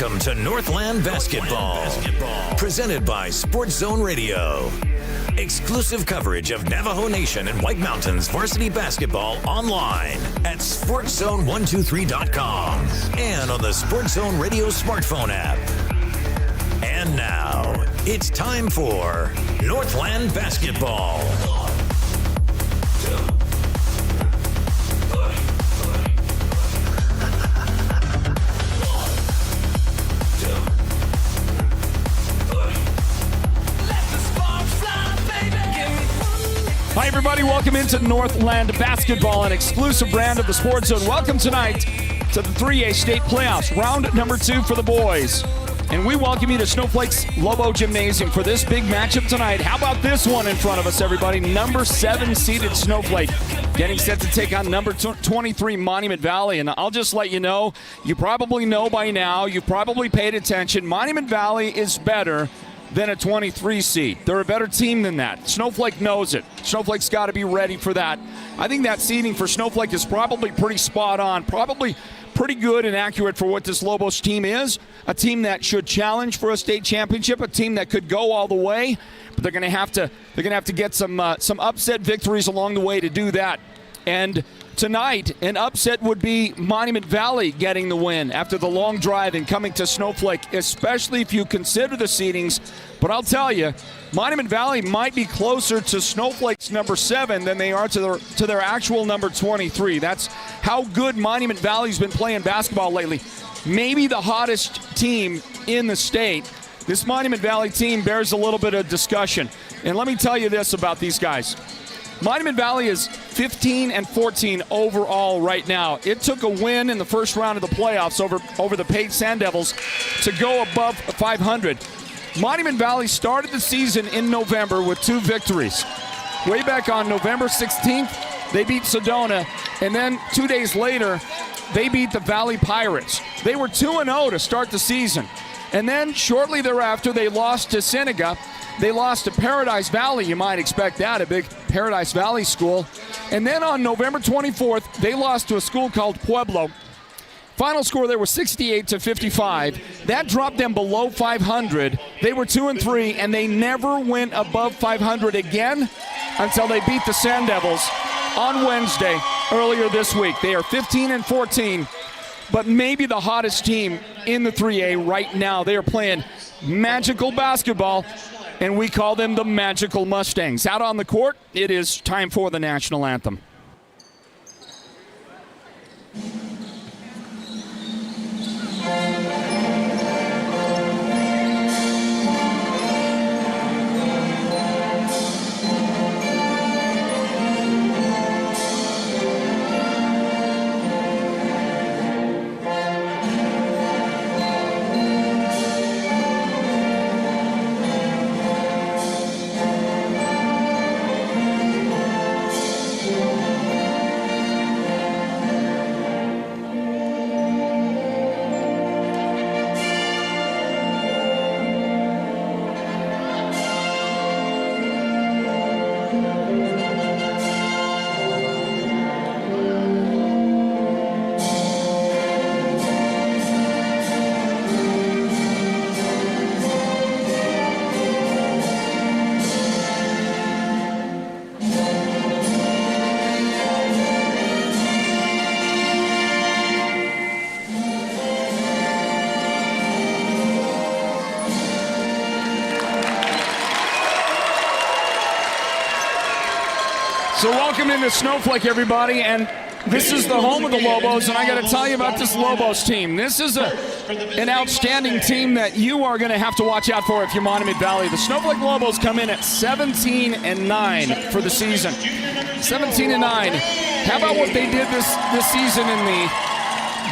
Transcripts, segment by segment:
Welcome to Northland Basketball, presented by Sports Zone Radio. Exclusive coverage of Navajo Nation and White Mountains varsity basketball online at sportszone123.com and on the Sports Zone Radio smartphone app. And now, it's time for Northland Basketball. Hi, everybody. Welcome into Northland Basketball, an exclusive brand of the Sports Zone. Welcome tonight to the 3A state playoffs, round number 2 for the boys. And we welcome you to Snowflake's Lobo Gymnasium for this big matchup tonight. How about this one in front of us, everybody? Number 7 seeded Snowflake getting set to take on number 23 Monument Valley. And I'll just let you know, you probably know by now, you've probably paid attention, Monument Valley is better than a 23 seed. They're a better team than that. Snowflake knows it. Snowflake's got to be ready for that. I think that seeding for Snowflake is probably pretty spot on, probably pretty good and accurate for what this Lobos team is. A team that should challenge for a state championship, a team that could go all the way, but they're going to have to get some upset victories along the way to do that. And tonight, an upset would be Monument Valley getting the win after the long drive and coming to Snowflake, especially if you consider the seedings. But I'll tell you, Monument Valley might be closer to Snowflake's number 7 than they are to their actual number 23. That's how good Monument Valley's been playing basketball lately. Maybe the hottest team in the state. This Monument Valley team bears a little bit of discussion. And let me tell you this about these guys. Monument Valley is 15-14 overall right now. It took a win in the first round of the playoffs over the Page Sand Devils to go above 500. Monument Valley started the season in November with 2 victories. Way back on November 16th, they beat Sedona, and then 2 days later, they beat the Valley Pirates. They were 2-0 to start the season. And then shortly thereafter, they lost to Seneca. They lost to Paradise Valley. You might expect that, a big Paradise Valley school. And then on November 24th, they lost to a school called Pueblo. Final score there was 68-55. That dropped them below 500. They were 2-3, and they never went above 500 again until they beat the Sand Devils on Wednesday earlier this week. They are 15-14, but maybe the hottest team in the 3A right now. They are playing magical basketball, and we call them the Magical Mustangs. Out on the court, it is time for the national anthem. So welcome into Snowflake, everybody, and this is the home of the Lobos, and I got to tell you about this Lobos team. This is an outstanding team that you are going to have to watch out for if you're Monument Valley. The Snowflake Lobos come in at 17-9 for the season. 17-9. How about what they did this season in the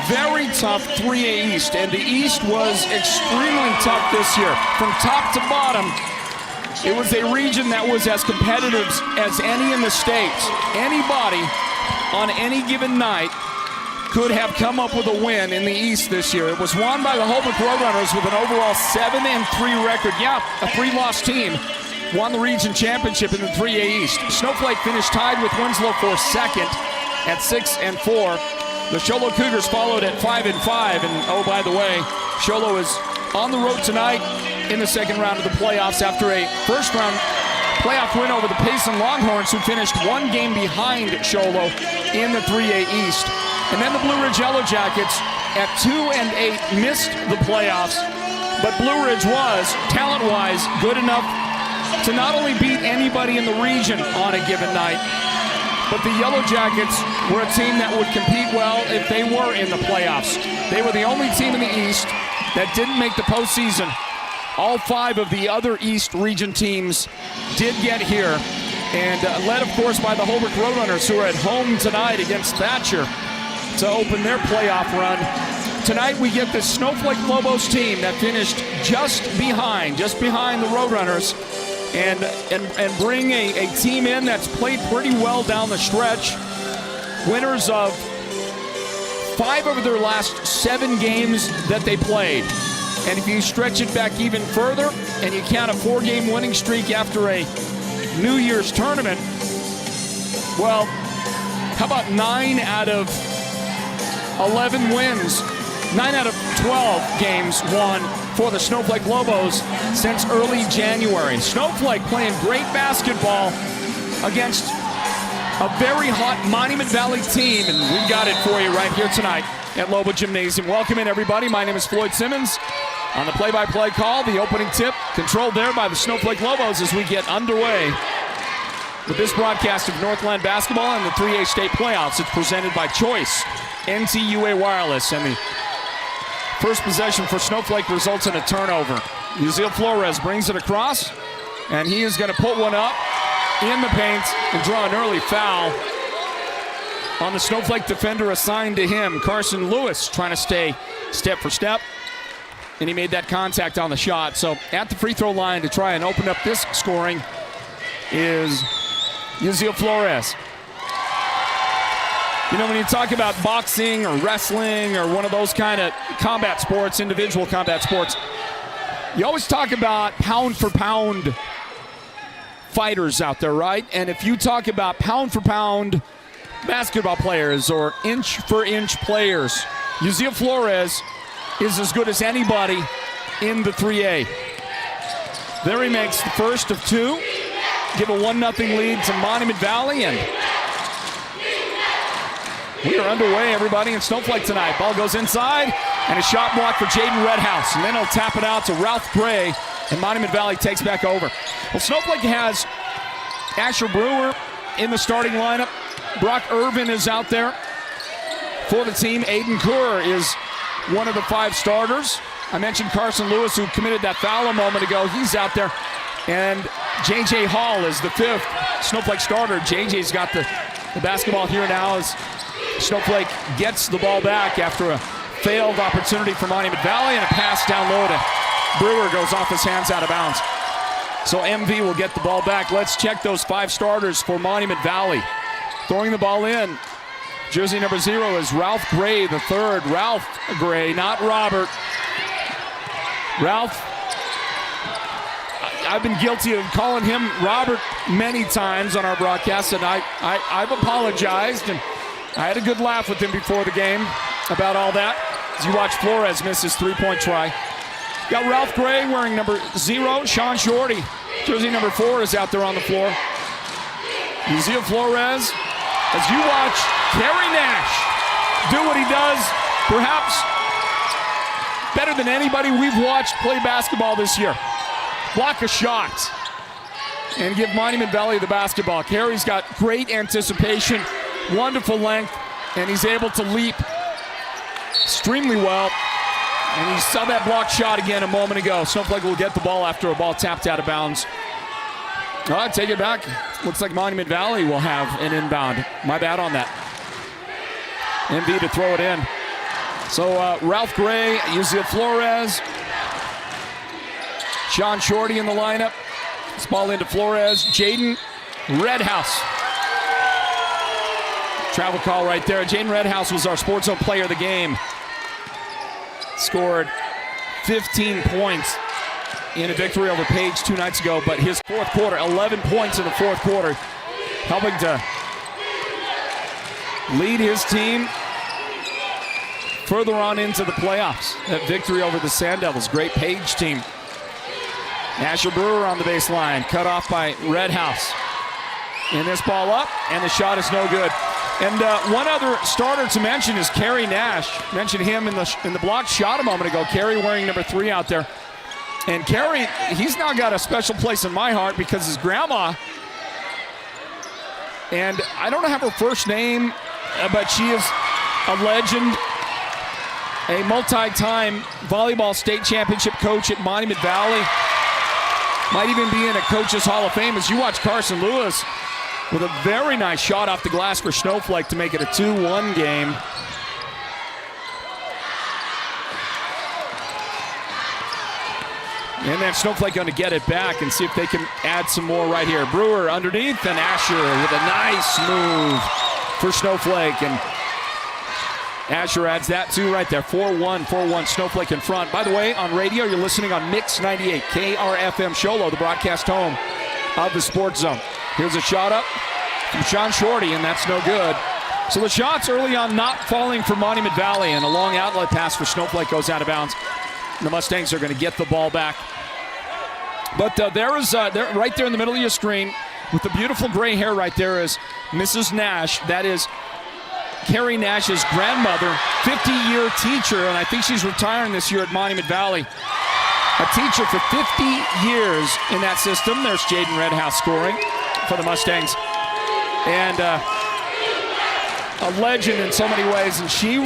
very tough 3A East? And the East was extremely tough this year. From top to bottom, it was a region that was as competitive as any in the state. Anybody on any given night could have come up with a win in the East this year. It was won by the Holbrook Roadrunners with an overall 7-3 record. Yeah, a 3-loss team won the region championship in the 3A East. Snowflake finished tied with Winslow for second at 6-4. The Show Low Cougars followed at 5-5, and oh, by the way, Show Lobo is on the road tonight in the second round of the playoffs after a first-round playoff win over the Payson Longhorns, who finished one game behind Show Lobo in the 3A East. And then the Blue Ridge Yellow Jackets at 2-8 missed the playoffs, but Blue Ridge was, talent-wise, good enough to not only beat anybody in the region on a given night, but the Yellow Jackets were a team that would compete well if they were in the playoffs. They were the only team in the East that didn't make the postseason. All 5 of the other East region teams did get here, and led, of course, by the Holbrook Roadrunners, who are at home tonight against Thatcher to open their playoff run. Tonight we get the Snowflake Lobos team that finished just behind the Roadrunners, and bring a team in that's played pretty well down the stretch. Winners of 5 of their last 7 games that they played. And if you stretch it back even further and you count a 4-game winning streak after a New Year's tournament, well, how about 9 out of 11 wins? 9 out of 12 games won for the Snowflake Lobos since early January. Snowflake playing great basketball against a very hot Monument Valley team, and we've got it for you right here tonight at Lobo Gymnasium. Welcome in, everybody. My name is Floyd Simmons. On the play-by-play call, the opening tip controlled there by the Snowflake Lobos as we get underway with this broadcast of Northland basketball and the 3A state playoffs. It's presented by Choice, NTUA Wireless, and the first possession for Snowflake results in a turnover. Uziel Flores brings it across, and he is going to put one up in the paint and draw an early foul on the Snowflake defender assigned to him. Carson Lewis trying to stay step for step, and he made that contact on the shot. So at the free throw line to try and open up this scoring is Uziel Flores. You know, when you talk about boxing or wrestling or one of those kind of combat sports, individual combat sports, you always talk about pound for pound fighters out there, right? And if you talk about pound for pound basketball players or inch for inch players, Uziel Flores is as good as anybody in the 3A. There he makes the first of 2, give a 1-0 lead to Monument Valley, and we are underway, everybody, in Snowflake tonight. Ball goes inside, and a shot block for Jaden Redhouse. And then he'll tap it out to Ralph Gray, and Monument Valley takes back over. Well, Snowflake has Asher Brewer in the starting lineup. Brock Irvin is out there for the team. Aiden Kerr is one of the 5 starters. I mentioned Carson Lewis, who committed that foul a moment ago. He's out there. And J.J. Hall is the 5th Snowflake starter. J.J.'s got the basketball here now as Snowflake gets the ball back after a failed opportunity for Monument Valley, and a pass down low to Brewer goes off his hands, out of bounds. So MV will get the ball back. Let's check those 5 starters for Monument Valley. Throwing the ball in, jersey number 0 is Ralph Gray, the 3rd. Ralph Gray, not Robert. Ralph, I've been guilty of calling him Robert many times on our broadcast, and I've apologized, and I had a good laugh with him before the game about all that. As you watch Flores miss his 3-point try. Got Ralph Gray wearing number 0. Sean Shorty, jersey number 4, is out there on the floor. Uziel Flores, as you watch Kerry Nash do what he does, perhaps better than anybody we've watched play basketball this year. Block a shot and give Monument Valley the basketball. Kerry's got great anticipation, wonderful length, and he's able to leap extremely well. And you saw that block shot again a moment ago. Snowflake will get the ball after a ball tapped out of bounds. All right, take it back. Looks like Monument Valley will have an inbound. My bad on that. MV to throw it in. So Ralph Gray, Uziel Flores, Sean Shorty in the lineup. This ball into Flores. Jaden Redhouse. Travel call right there. Jaden Redhouse was our Sports Zone player of the game. Scored 15 points in a victory over Page 2 nights ago, but his 4th quarter, 11 points in the 4th quarter, helping to lead his team further on into the playoffs. That victory over the Sand Devils. Great Page team. Asher Brewer on the baseline. Cut off by Redhouse. And this ball up, and the shot is no good. And one other starter to mention is Kerry Nash. Mentioned him in the block shot a moment ago. Kerry wearing number 3 out there. And Kerry, he's now got a special place in my heart because his grandma, and I don't have her first name, but she is a legend, a multi-time volleyball state championship coach at Monument Valley. Might even be in a Coach's Hall of Fame as you watch Carson Lewis with a very nice shot off the glass for Snowflake to make it a 2-1 game. And then Snowflake going to get it back and see if they can add some more right here. Brewer underneath, and Asher with a nice move for Snowflake. And Asher adds that too right there. 4-1, Snowflake in front. By the way, on radio, you're listening on Mix 98, KRFM Sholo, the broadcast home of the Sports Zone. Here's a shot up from Sean Shorty, and that's no good. So the shots early on not falling for Monument Valley, and a long outlet pass for Snowflake goes out of bounds. The Mustangs are going to get the ball back. But there right there in the middle of your screen with the beautiful gray hair right there is Mrs. Nash. That is Kerry Nash's grandmother, 50-year teacher, and I think she's retiring this year at Monument Valley. A teacher for 50 years in that system. There's Jaden Redhouse scoring for the Mustangs. And a legend in so many ways. And she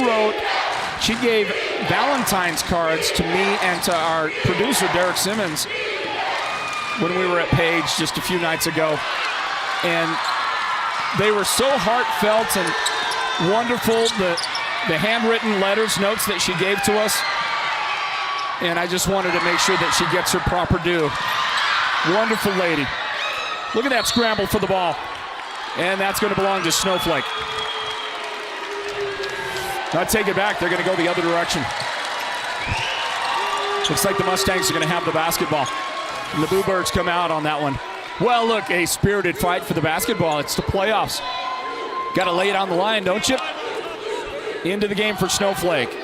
gave Valentine's cards to me and to our producer, Derek Simmons, when we were at Page just a few nights ago. And they were so heartfelt and wonderful, the handwritten letters, notes that she gave to us. And I just wanted to make sure that she gets her proper due. Wonderful lady. Look at that scramble for the ball. And that's going to belong to Snowflake. Now take it back. They're going to go the other direction. Looks like the Mustangs are going to have the basketball. And the Bluebirds come out on that one. Well, look, a spirited fight for the basketball. It's the playoffs. Got to lay it on the line, don't you? Into the game for Snowflake.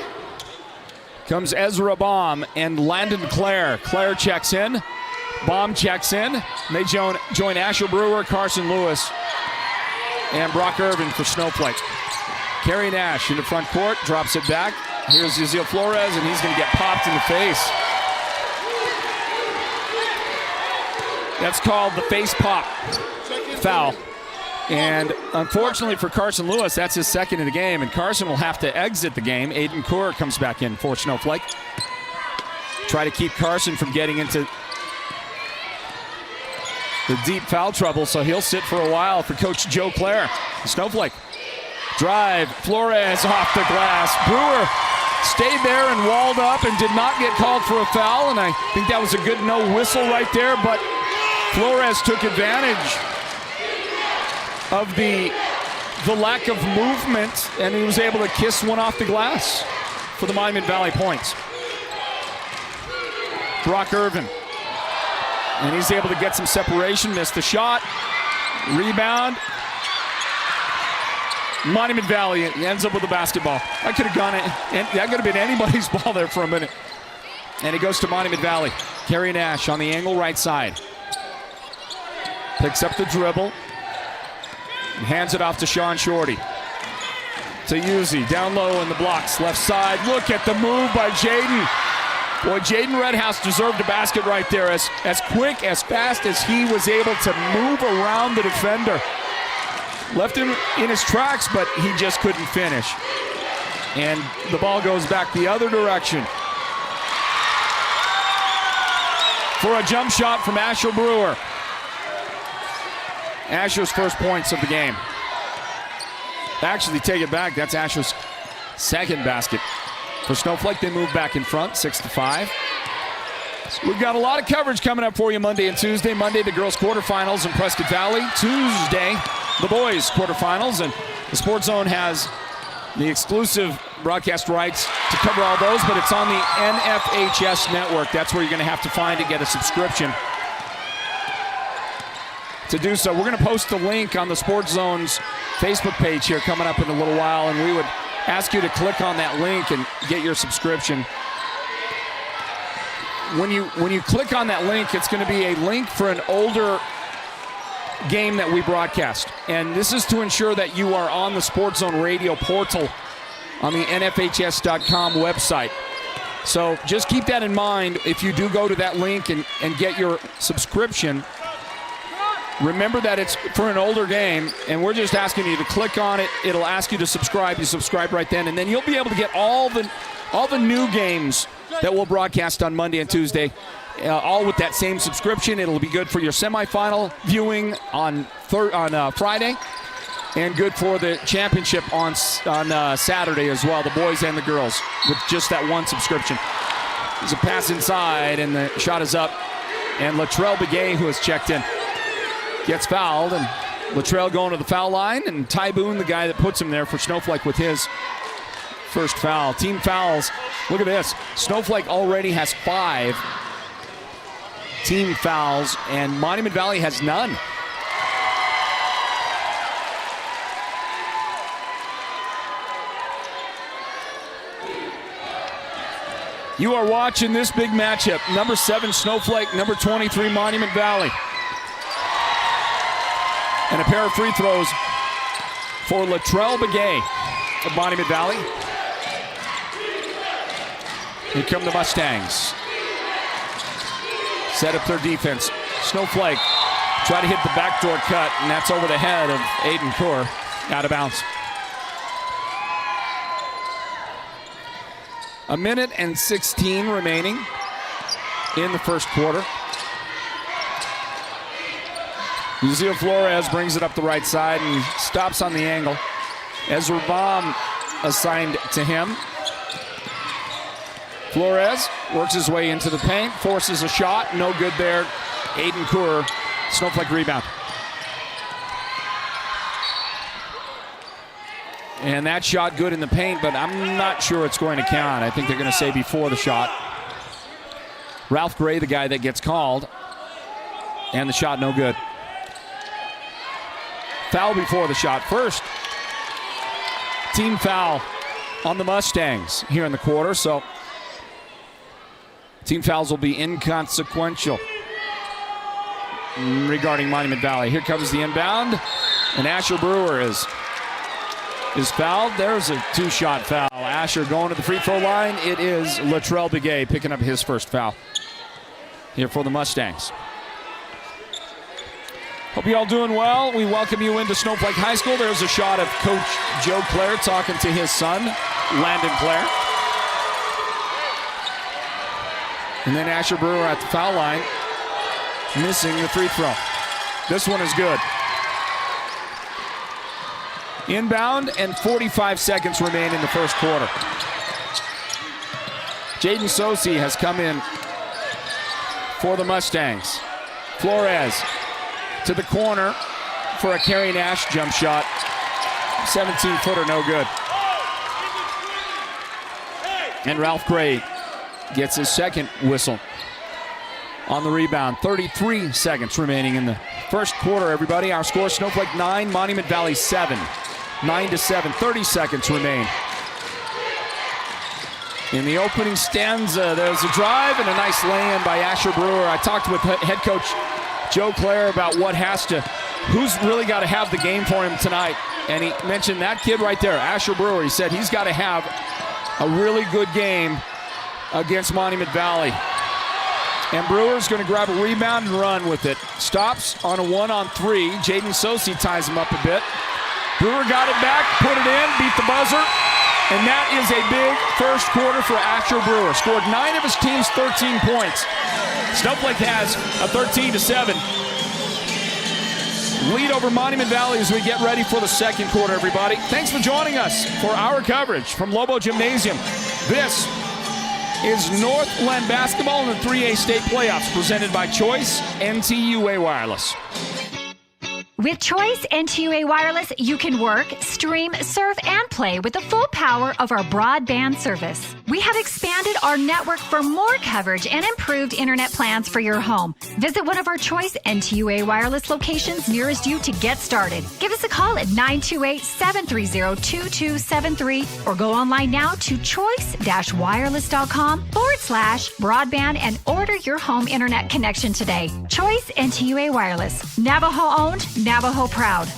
Comes Ezra Baum and Landon Clare. Clare checks in. Baum checks in. And they join Asher Brewer, Carson Lewis, and Brock Irvin for Snowflake. Kerry Nash in the front court, drops it back. Here's Yziel Flores, and he's going to get popped in the face. That's called the face pop foul. And unfortunately for Carson Lewis, that's his second in the game, and Carson will have to exit the game. Aiden Kaur comes back in for Snowflake. Try to keep Carson from getting into the deep foul trouble, so he'll sit for a while for Coach Joe Clare. Snowflake drive, Flores off the glass. Brewer stayed there and walled up and did not get called for a foul, and I think that was a good no whistle right there, but Flores took advantage of the lack of movement, and he was able to kiss one off the glass for the Monument Valley points. Brock Irvin, and he's able to get some separation, missed the shot, rebound. Monument Valley ends up with the basketball. That could have gone, and that could have been anybody's ball there for a minute. And it goes to Monument Valley. Kerry Nash on the angle right side. Picks up the dribble. And hands it off to Sean Shorty. To Uzi, down low in the blocks, left side. Look at the move by Jaden. Boy, Jaden Redhouse deserved a basket right there. As quick, as fast as he was able to move around the defender. Left him in his tracks, but he just couldn't finish. And the ball goes back the other direction. For a jump shot from Asher Brewer. Asher's first points of the game. Actually, take it back. That's Asher's second basket. For Snowflake, they move back in front, 6-5. So we've got a lot of coverage coming up for you Monday and Tuesday. Monday, the girls' quarterfinals in Prescott Valley. Tuesday, the boys' quarterfinals. And the Sports Zone has the exclusive broadcast rights to cover all those, but it's on the NFHS network. That's where you're going to have to find to get a subscription. To do so, we're going to post the link on the Sports Zone's Facebook page here coming up in a little while, and we would ask you to click on that link and get your subscription. When you click on that link, it's going to be a link for an older game that we broadcast. And this is to ensure that you are on the Sports Zone Radio portal on the nfhs.com website. So just keep that in mind if you do go to that link and get your subscription. Remember that it's for an older game, and we're just asking you to click on it. It'll ask you to subscribe. You subscribe right then, and then you'll be able to get all the new games that we'll broadcast on Monday and Tuesday, all with that same subscription. It'll be good for your semifinal viewing on Friday, and good for the championship on Saturday as well, the boys and the girls, with just that one subscription. There's a pass inside, and the shot is up, and Latrell Begay, who has checked in, gets fouled, and Latrell going to the foul line, and Ty Boone, the guy that puts him there for Snowflake, with his first foul. Team fouls. Look at this. Snowflake already has 5 team fouls, and Monument Valley has none. You are watching this big matchup. Number 7 Snowflake, number 23 Monument Valley. And a pair of free throws for Latrell Begay of Monument Valley. Here come the Mustangs. Set up their defense. Snowflake try to hit the backdoor cut, and that's over the head of Aiden Kaur, out of bounds. 1:16 remaining in the first quarter. Uzziah Flores brings it up the right side and stops on the angle. Ezra Baum assigned to him. Flores works his way into the paint, forces a shot, no good there. Aiden Kaur, Snowflake rebound. And that shot good in the paint, but I'm not sure it's going to count. I think they're going to say before the shot. Ralph Gray, the guy that gets called, and the shot no good. Foul before the shot. First team foul on the Mustangs here in the quarter, so team fouls will be inconsequential regarding Monument Valley. Here comes the inbound, and Asher Brewer is fouled. There's a 2-shot foul. Asher going to the free throw line. It is Latrell Begay picking up his first foul here for the Mustangs. Hope you all doing well. We welcome you into Snowflake High School. There's a shot of Coach Joe Clare talking to his son, Landon Clare. And then Asher Brewer at the foul line, missing the free throw. This one is good. Inbound, and 45 seconds remain in the first quarter. Jaden Sosi has come in for the Mustangs. Flores to the corner for a Kerry Nash jump shot. 17-footer, no good. And Ralph Gray gets his second whistle on the rebound. 33 seconds remaining in the first quarter, everybody. Our score, Snowflake 9, Monument Valley 7. 9-7, 30 seconds remain. In the opening stanza, there's a drive and a nice lay-in by Asher Brewer. I talked with head coach Joe Clare about who's really got to have the game for him tonight. And he mentioned that kid right there, Asher Brewer. He said he's got to have a really good game against Monument Valley. And Brewer's going to grab a rebound and run with it. Stops on a 1-on-3. Jaden Sosi ties him up a bit. Brewer got it back, put it in, beat the buzzer. And that is a big first quarter for Asher Brewer. Scored 9 of his team's 13 points. Snowflake has a 13-7 lead over Monument Valley as we get ready for the second quarter, everybody. Thanks for joining us for our coverage from Lobo Gymnasium. This is Northland Basketball in the 3A State Playoffs, presented by Choice NTUA Wireless. With Choice NTUA Wireless, you can work, stream, surf, and play with the full power of our broadband service. We have expanded our network for more coverage and improved internet plans for your home. Visit one of our Choice NTUA Wireless locations nearest you to get started. Give us a call at 928-730-2273 or go online now to choice-wireless.com/broadband and order your home internet connection today. Choice NTUA Wireless. Navajo owned, Navajo proud.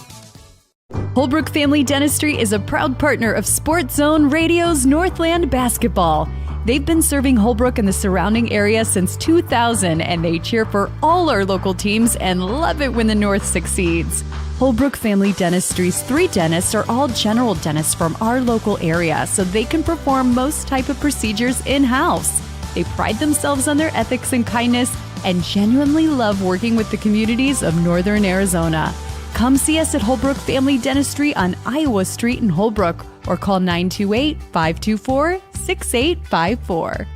Holbrook Family Dentistry is a proud partner of Sports Zone Radio's Northland Basketball. They've been serving Holbrook and the surrounding area since 2000, and they cheer for all our local teams and love it when the North succeeds. Holbrook Family Dentistry's 3 dentists are all general dentists from our local area, so they can perform most type of procedures in-house. They pride themselves on their ethics and kindness and genuinely love working with the communities of Northern Arizona. Come see us at Holbrook Family Dentistry on Iowa Street in Holbrook or call 928-524-6854.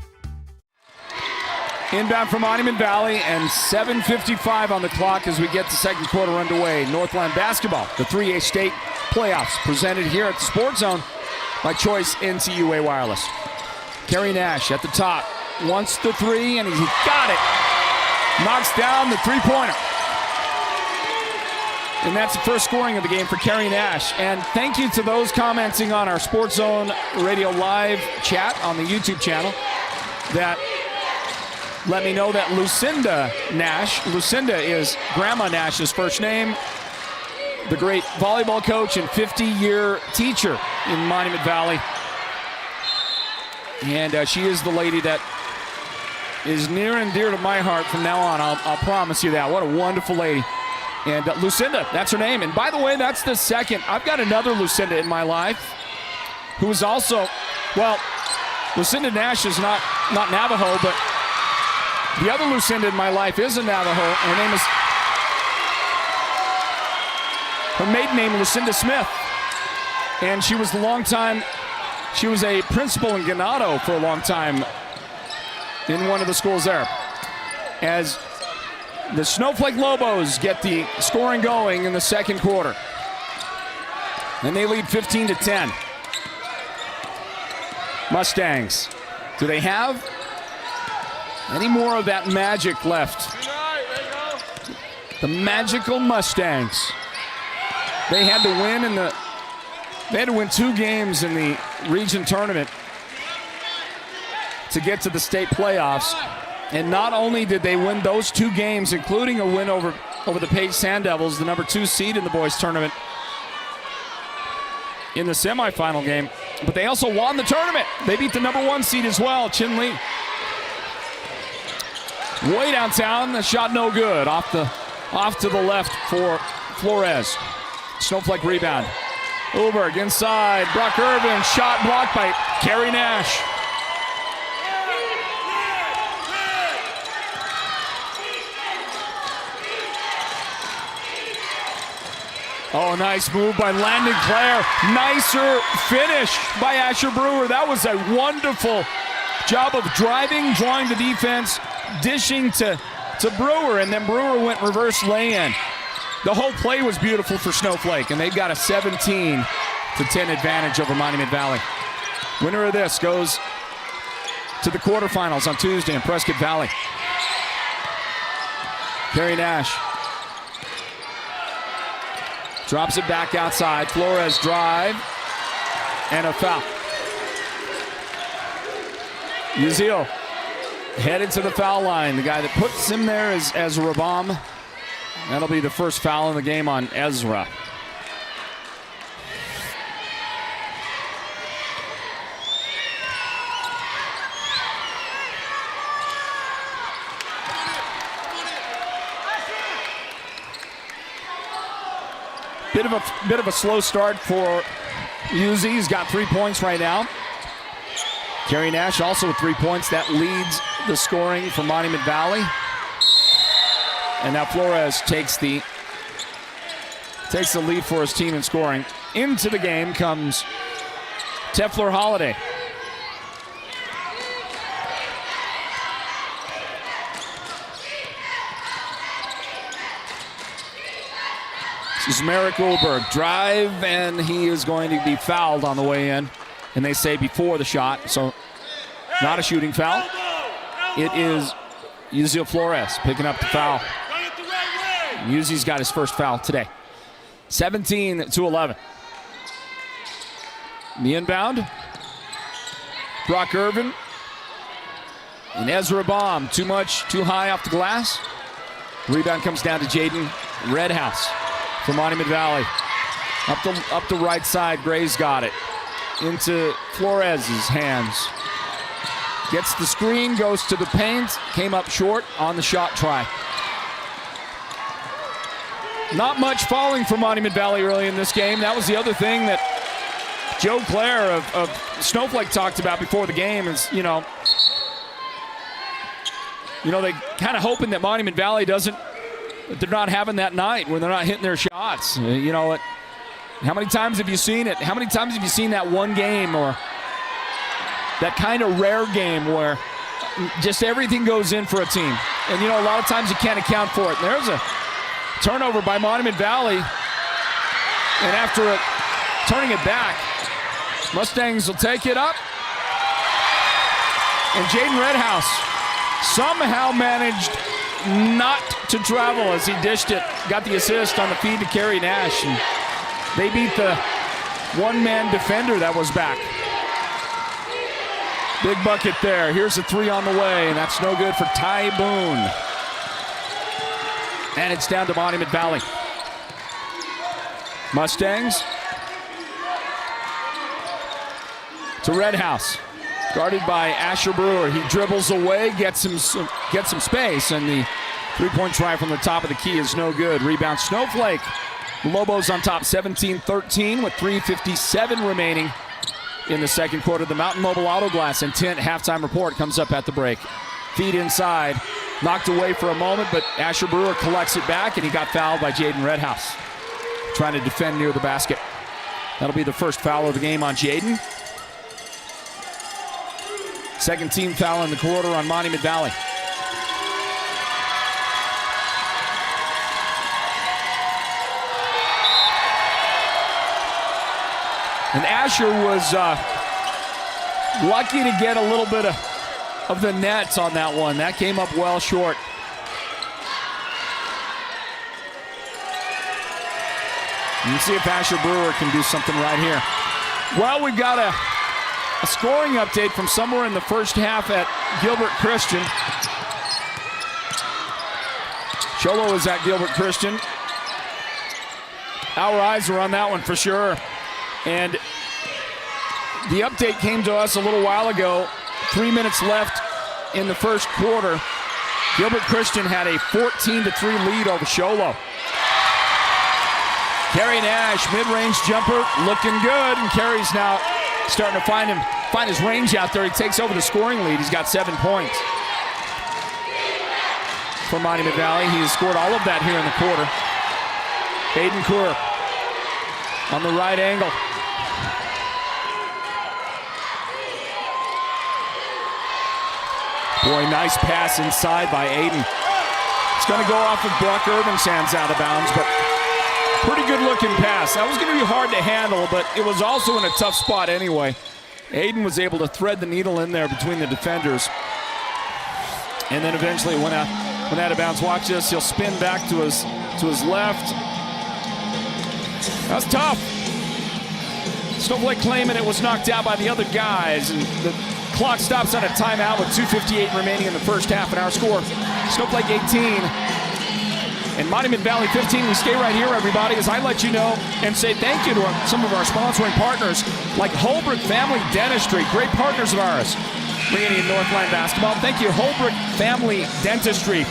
Inbound from Monument Valley and 7:55 on the clock as we get the second quarter underway. Northland basketball, the 3A state playoffs presented here at the Sports Zone by Choice NTUA Wireless. Kerry Nash at the top, wants the 3 and he got it. Knocks down the 3-pointer. And that's the first scoring of the game for Kerry Nash. And thank you to those commenting on our Sports Zone Radio Live chat on the YouTube channel that let me know that Lucinda Nash, Lucinda is Grandma Nash's first name, the great volleyball coach and 50-year teacher in Monument Valley. And she is the lady that is near and dear to my heart from now on. I'll promise you that. What a wonderful lady. And Lucinda, that's her name. And by the way, that's the second. I've got another Lucinda in my life who is also, well, Lucinda Nash is not Navajo, but the other Lucinda in my life is a Navajo. Her maiden name, Lucinda Smith. And she was a principal in Ganado for a long time in one of the schools there. As the Snowflake Lobos get the scoring going in the second quarter. And they lead 15-10. Mustangs. Do they have any more of that magic left? The magical Mustangs. They had to win 2 games in the region tournament to get to the state playoffs. And not only did they win those 2 games, including a win over the Page Sand Devils, the number 2 seed in the boys tournament in the semifinal game, but they also won the tournament. They beat the number 1 seed as well, Chin Lee. Way downtown, the shot no good. Off to the left for Flores. Snowflake rebound. Uberg inside. Brock Irvin, shot blocked by Kerry Nash. Oh, nice move by Landon Clare. Nicer finish by Asher Brewer. That was a wonderful job of driving, drawing the defense, dishing to Brewer, and then Brewer went reverse lay-in. The whole play was beautiful for Snowflake, and they've got a 17-10 advantage over Monument Valley. Winner of this goes to the quarterfinals on Tuesday in Prescott Valley. Kerry Nash drops it back outside. Flores drive and a foul. Yazil headed to the foul line. The guy that puts him there is Ezra Baum. That'll be the first foul in the game on Ezra. Bit of a slow start for Uzi. He's got 3 points right now. Kerry Nash also with 3 points. That leads the scoring for Monument Valley. And now Flores takes the lead for his team in scoring. Into the game comes Tefler Holiday. This is Merrick Ulberg. Drive, and he is going to be fouled on the way in. And they say before the shot, so Not a shooting foul. It is Yuzio Flores picking up the foul. Yuzzi's got his first foul today. 17-11. The inbound. Brock Irvin. And Ezra Baum. Too high off the glass. Rebound comes down to Jaden Redhouse from Monument Valley. Up the right side, Gray's got it. Into Flores' hands. Gets the screen, goes to the paint. Came up short on the shot try. Not much falling for Monument Valley early in this game. That was the other thing that Joe Clare of Snowflake talked about before the game is, they kind of hoping that Monument Valley they're not having that night when they're not hitting their shots. How many times have you seen it? How many times have you seen that one game or that kind of rare game where just everything goes in for a team? And, a lot of times you can't account for it. And there's a turnover by Monument Valley. And after turning it back, Mustangs will take it up. And Jaden Redhouse somehow managed not to travel as he dished it. Got the assist on the feed to Kerry Nash. And they beat the one-man defender that was back. Big bucket there. Here's a three on the way, and that's no good for Ty Boone. And it's down to Monument Valley. Mustangs to Redhouse. Guarded by Asher Brewer. He dribbles away, gets some space, and the three-point try from the top of the key is no good. Rebound Snowflake. The Lobos on top 17-13 with 3:57 remaining in the second quarter. The Mountain Mobile Auto Glass Intent halftime report comes up at the break. Feed inside. Knocked away for a moment, but Asher Brewer collects it back, and he got fouled by Jaden Redhouse. Trying to defend near the basket. That'll be the first foul of the game on Jaden. Second team foul in the quarter on Monument Valley. And Asher was lucky to get a little bit of the nets on that one. That came up well short. You see if Asher Brewer can do something right here. Well, we've got a scoring update from somewhere in the first half at Gilbert Christian. Cholo is at Gilbert Christian. Our eyes are on that one for sure. And the update came to us a little while ago. 3 minutes left in the first quarter. Gilbert Christian had a 14-3 lead over Cholo. Kerry Nash, mid-range jumper, looking good. And Kerry's now starting to find his range out there. He takes over the scoring lead. He's got 7 points for Monument Valley. He has scored all of that here in the quarter. Aiden Coeur on the right angle. Boy, nice pass inside by Aiden. It's going to go off of Brock Irvin's hands out of bounds, but pretty good looking pass. That was going to be hard to handle, but it was also in a tough spot anyway. Aiden was able to thread the needle in there between the defenders. And then eventually went out of bounds. Watch this, he'll spin back to his left. That's tough. Snowflake claiming it was knocked out by the other guys, and the clock stops on a timeout with 2:58 remaining in the first half, and our score, Snowflake 18 and Monument Valley 15. We stay right here, everybody, as I let you know and say thank you to some of our sponsoring partners like Holbrook Family Dentistry, great partners of ours, bringing in Northland basketball. Thank you, Holbrook Family Dentistry.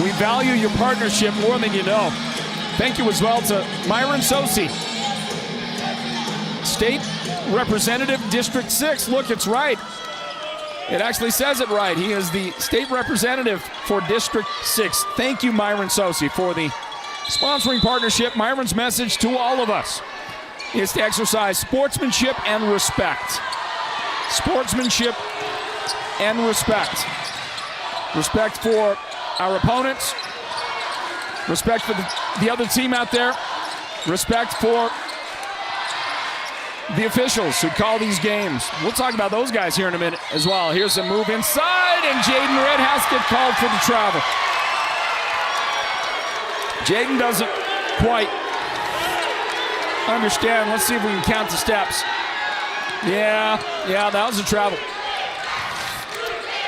We value your partnership more than you know. Thank you as well to Myron Sosi, State Representative, District 6. Look, it's right. It actually says it right. He is the state representative for District 6. Thank you, Myron Sosi, for the sponsoring partnership. Myron's message to all of us is to exercise sportsmanship and respect. Sportsmanship and respect. Respect for our opponents. Respect for the other team out there. Respect for the officials who call these games. We'll talk about those guys here in a minute as well. Here's a move inside, and Jaden Redhouse gets called for the travel. Jaden doesn't quite understand. Let's see if we can count the steps. Yeah, that was a travel.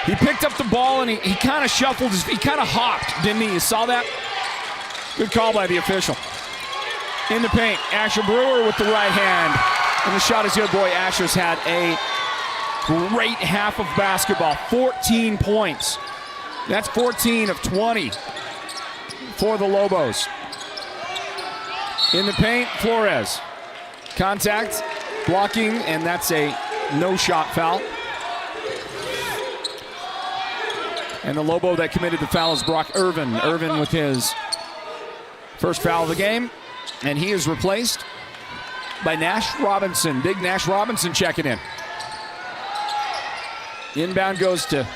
He picked up the ball and he kind of shuffled, he kind of hopped, didn't he? You saw that? Good call by the official. In the paint, Asher Brewer with the right hand. And the shot is good. Boy, Asher's had a great half of basketball. 14 points. That's 14 of 20 for the Lobos. In the paint, Flores. Contact, blocking, and that's a no-shot foul. And the Lobo that committed the foul is Brock Irvin. Irvin with his first foul of the game. And he is replaced by Nash Robinson. Big Nash Robinson checking in. Inbound goes to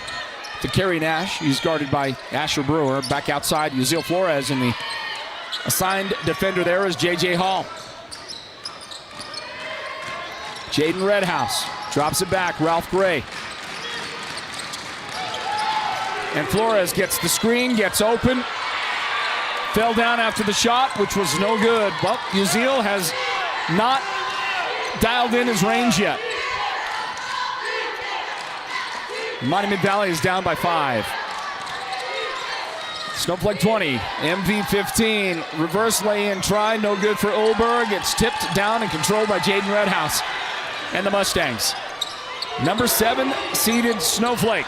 Kerry Nash. He's guarded by Asher Brewer. Back outside, Yuzil Flores. And the assigned defender there is J.J. Hall. Jaden Redhouse drops it back. Ralph Gray. And Flores gets the screen, gets open. Fell down after the shot, which was no good. But Yuzil has not dialed in his range yet. Monument Valley is down by 5. Snowflake 20, MV 15. Reverse lay-in try, no good for Ulberg. It's tipped down and controlled by Jaden Redhouse and the Mustangs. Number 7 seeded Snowflake.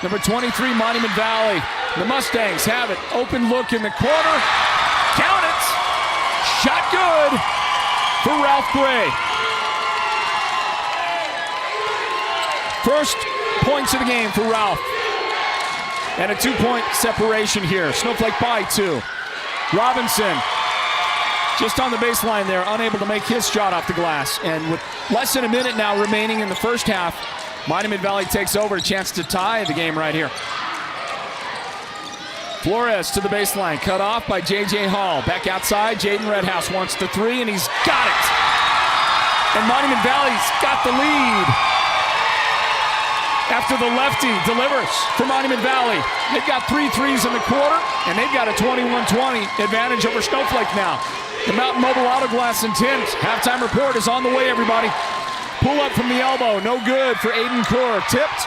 Number 23, Monument Valley. The Mustangs have it. Open look in the corner. Count it. Shot good for Ralph Gray. First points of the game for Ralph. And a 2-point separation here. Snowflake by 2. Robinson just on the baseline there, unable to make his shot off the glass. And with less than a minute now remaining in the first half, Monument Valley takes over, a chance to tie the game right here. Flores to the baseline, cut off by J.J. Hall. Back outside, Jaden Redhouse wants the 3, and he's got it. And Monument Valley's got the lead. After the lefty delivers for Monument Valley. They've got 3 threes in the quarter, and they've got a 21-20 advantage over Snowflake now. The Mountain Mobile Auto Glass and Tint halftime report is on the way, everybody. Pull up from the elbow, no good for Aiden Kaur. Tipped.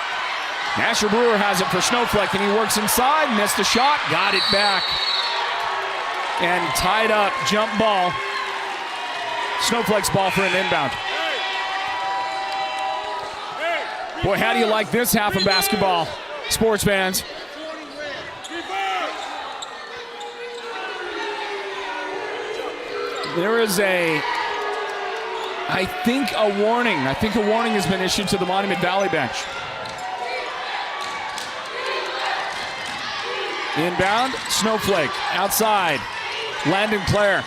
Asher Brewer has it for Snowflake, and he works inside, missed a shot, got it back. And tied up, jump ball. Snowflake's ball for an inbound. Boy, how do you like this half of basketball, sports fans? There is I think a warning has been issued to the Monument Valley bench. Inbound, Snowflake, outside, Landon Clare,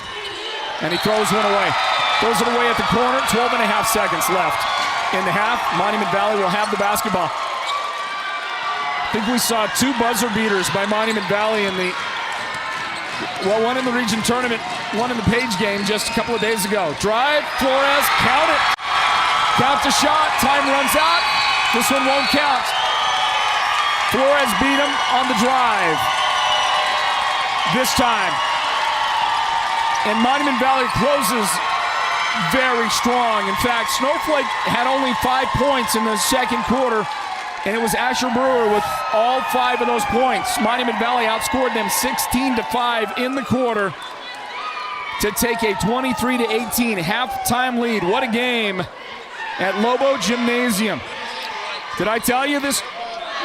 and he throws one away. Throws it away at the corner, 12 and a half seconds left in the half. Monument Valley will have the basketball. I think we saw 2 buzzer beaters by Monument Valley in the, well, one in the region tournament, one in the Page game just a couple of days ago. Drive, Flores, count it. Count the shot, time runs out. This one won't count. Flores beat him on the drive this time. And Monument Valley closes very strong. In fact, Snowflake had only 5 points in the second quarter, and it was Asher Brewer with all 5 of those points. Monument Valley outscored them 16-5 in the quarter to take a 23-18 halftime lead. What a game at Lobo Gymnasium. Did I tell you this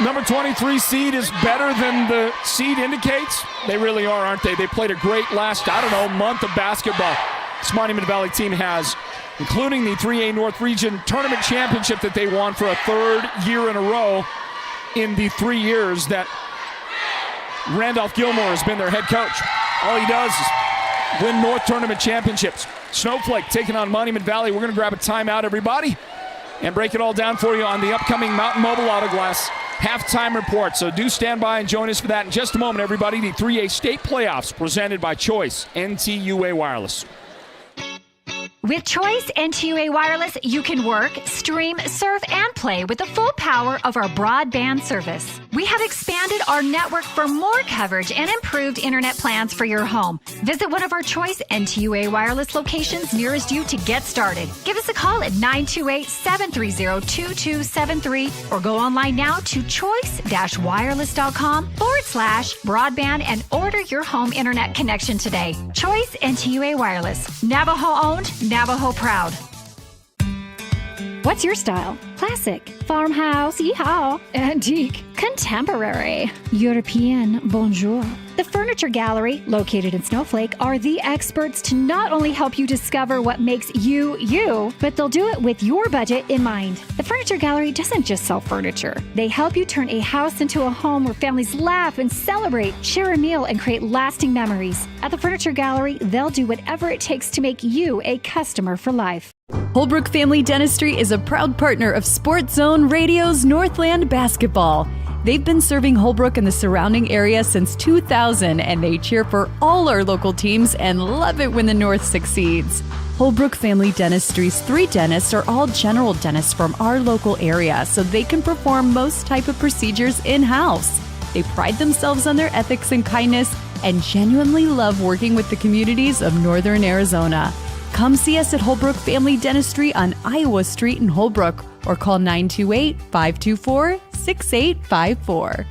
number 23 seed is better than the seed indicates? They really are, aren't they? They played a great last, month of basketball. This Monument Valley team has, including the 3A North Region Tournament Championship that they won for a 3rd year in a row in the 3 years that Randolph Gilmore has been their head coach. All he does is win North Tournament Championships. Snowflake taking on Monument Valley. We're going to grab a timeout, everybody, and break it all down for you on the upcoming Mountain Mobile Auto Glass halftime report. So do stand by and join us for that in just a moment, everybody. The 3A state playoffs presented by Choice NTUA Wireless. With Choice NTUA Wireless, you can work, stream, surf, and play with the full power of our broadband service. We have expanded our network for more coverage and improved internet plans for your home. Visit one of our Choice NTUA Wireless locations nearest you to get started. Give us a call at 928-730-2273 or go online now to choice-wireless.com/broadband and order your home internet connection today. Choice NTUA Wireless. Navajo owned, Navajo proud. What's your style? Classic, farmhouse, yeehaw, antique, contemporary, European, bonjour. The Furniture Gallery, located in Snowflake, are the experts to not only help you discover what makes you, you, but they'll do it with your budget in mind. The Furniture Gallery doesn't just sell furniture. They help you turn a house into a home where families laugh and celebrate, share a meal, and create lasting memories. At the Furniture Gallery, they'll do whatever it takes to make you a customer for life. Holbrook Family Dentistry is a proud partner of Sports Zone Radio's Northland Basketball. They've been serving Holbrook and the surrounding area since 2000, and they cheer for all our local teams and love it when the North succeeds. Holbrook Family Dentistry's 3 dentists are all general dentists from our local area, so they can perform most type of procedures in-house. They pride themselves on their ethics and kindness and genuinely love working with the communities of Northern Arizona. Come see us at Holbrook Family Dentistry on Iowa Street in Holbrook or call 928-524-6854.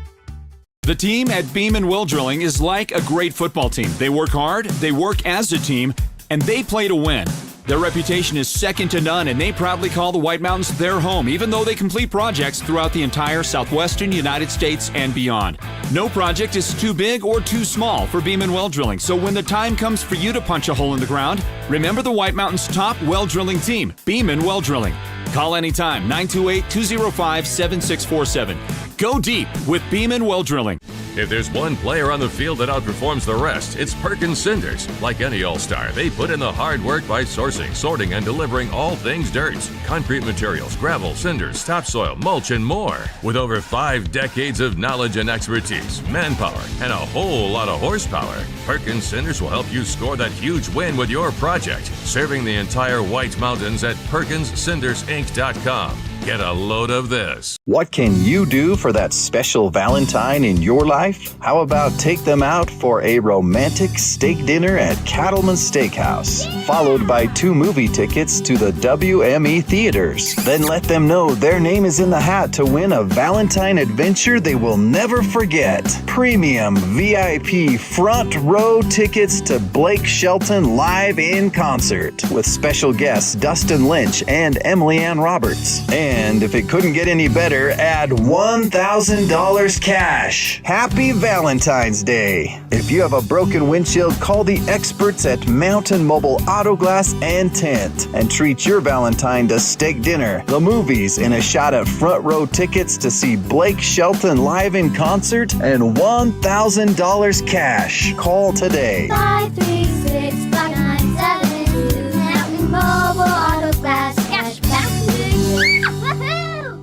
The team at Beam & Will Drilling is like a great football team. They work hard, they work as a team, and they play to win. Their reputation is second to none, and they proudly call the White Mountains their home, even though they complete projects throughout the entire southwestern United States and beyond. No project is too big or too small for Beam & Well Drilling, so when the time comes for you to punch a hole in the ground, remember the White Mountains' top well drilling team, Beam & Well Drilling. Call anytime, 928-205-7647. Go deep with Beam & Well Drilling. If there's one player on the field that outperforms the rest, it's Perkins Cinders. Like any all-star, they put in the hard work by sourcing, sorting, and delivering all things dirt. Concrete materials, gravel, cinders, topsoil, mulch, and more. With over 5 decades of knowledge and expertise, manpower, and a whole lot of horsepower, Perkins Cinders will help you score that huge win with your project. Serving the entire White Mountains at PerkinsCindersInc.com. Get a load of this. What can you do for that special Valentine in your life? How about take them out for a romantic steak dinner at Cattleman's Steakhouse, followed by 2 movie tickets to the WME theaters. Then let them know their name is in the hat to win a Valentine adventure they will never forget. Premium VIP front row tickets to Blake Shelton live in concert with special guests Dustin Lynch and Emily Ann Roberts. And if it couldn't get any better, add $1,000 cash. Happy Valentine's Day. If you have a broken windshield, call the experts at Mountain Mobile Auto Glass and Tint and treat your Valentine to steak dinner, the movies, and a shot at front row tickets to see Blake Shelton live in concert and $1,000 cash. Call today. 536-5972 Mountain Mobile Auto Glass cash back to you. Woohoo!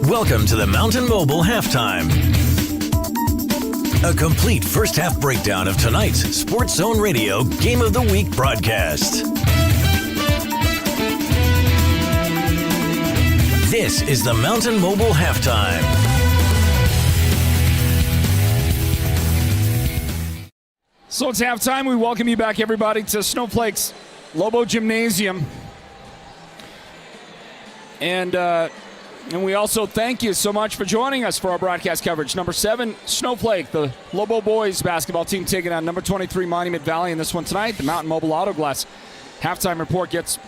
Welcome to the Mountain Mobile Halftime. A complete first half breakdown of tonight's Sports Zone Radio Game of the Week broadcast. This is the Mountain Mobile Halftime. So it's halftime. We welcome you back, everybody, to Snowflake's Lobo Gymnasium. And we also thank you so much for joining us for our broadcast coverage. Number 7, Snowflake, the Lobo boys basketball team taking on number 23, Monument Valley in this one tonight. The Mountain Mobile Auto Glass halftime report gets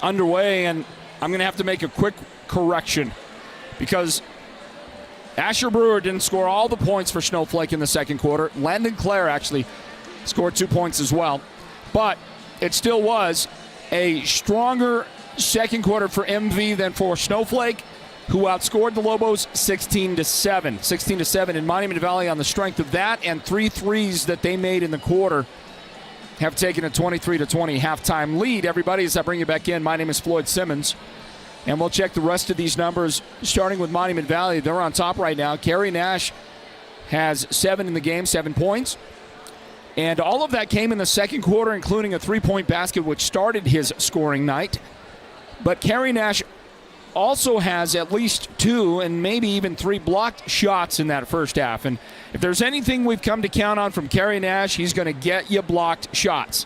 underway, and I'm going to have to make a quick correction because Asher Brewer didn't score all the points for Snowflake in the second quarter. Landon Clare actually scored 2 points as well. But it still was a stronger second quarter for MV than for Snowflake, who outscored the Lobos 16-7. 16-7 in Monument Valley on the strength of that, and 3 threes that they made in the quarter have taken a 23-20 halftime lead. Everybody, as I bring you back in, my name is Floyd Simmons, and we'll check the rest of these numbers, starting with Monument Valley. They're on top right now. Kerry Nash has 7 in the game, 7 points. And all of that came in the second quarter, including a three-point basket, which started his scoring night. But Kerry Nash also has at least 2 and maybe even 3 blocked shots in that first half. And if there's anything we've come to count on from Kerry Nash, he's going to get you blocked shots.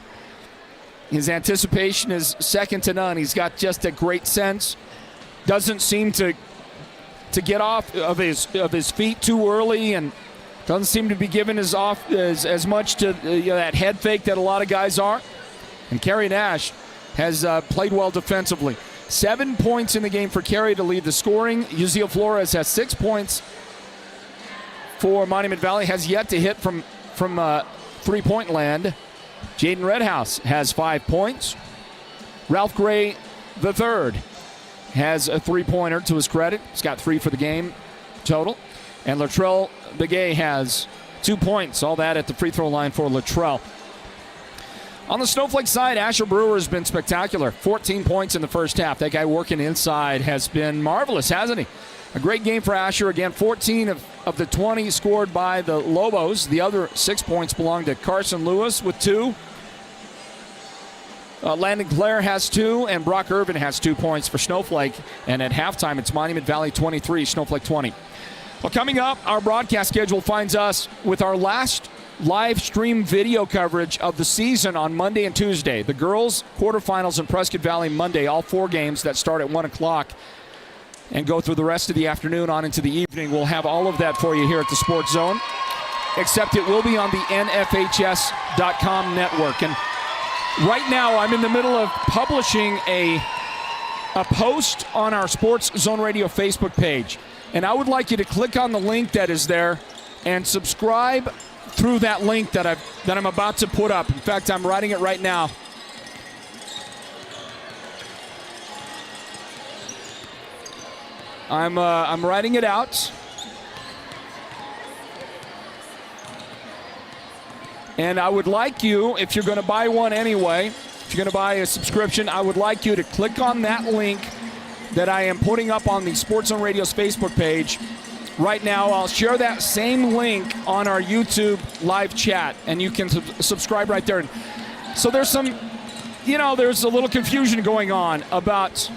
His anticipation is second to none. He's got just a great sense. Doesn't seem to get off of his feet too early, and doesn't seem to be given as much to that head fake that a lot of guys are. And Kerry Nash has played well defensively. 7 points in the game for Kerry to lead the scoring. Uziel Flores has 6 points for Monument Valley. Has yet to hit from three-point land. Jaden Redhouse has 5 points. Ralph Gray III has a three-pointer to his credit. He's got 3 for the game total. And Latrell Begay has 2 points. All that at the free throw line for Latrell. On the Snowflake side, Asher Brewer has been spectacular. 14 points in the first half. That guy working inside has been marvelous, hasn't he? A great game for Asher. Again, 14 of the 20 scored by the Lobos. The other 6 points belong to Carson Lewis with 2. Landon Clare has 2, and Brock Irvin has 2 points for Snowflake. And at halftime, it's Monument Valley 23, Snowflake 20. Well, coming up, our broadcast schedule finds us with our last live stream video coverage of the season on Monday and Tuesday. The girls' quarterfinals in Prescott Valley Monday, all 4 games that start at 1 o'clock and go through the rest of the afternoon on into the evening. We'll have all of that for you here at the Sports Zone, except it will be on the NFHS.com network. And right now, I'm in the middle of publishing a post on our Sports Zone Radio Facebook page. And I would like you to click on the link that is there and subscribe through that link that I'm about to put up. In fact, I'm writing it right now. I'm writing it out. And I would like you, if you're going to buy one anyway, if you're going to buy a subscription, I would like you to click on that link that I am putting up on the Sports Zone Radio's Facebook page. Right now, I'll share that same link on our YouTube live chat, and you can subscribe right there. So there's some, there's a little confusion going on about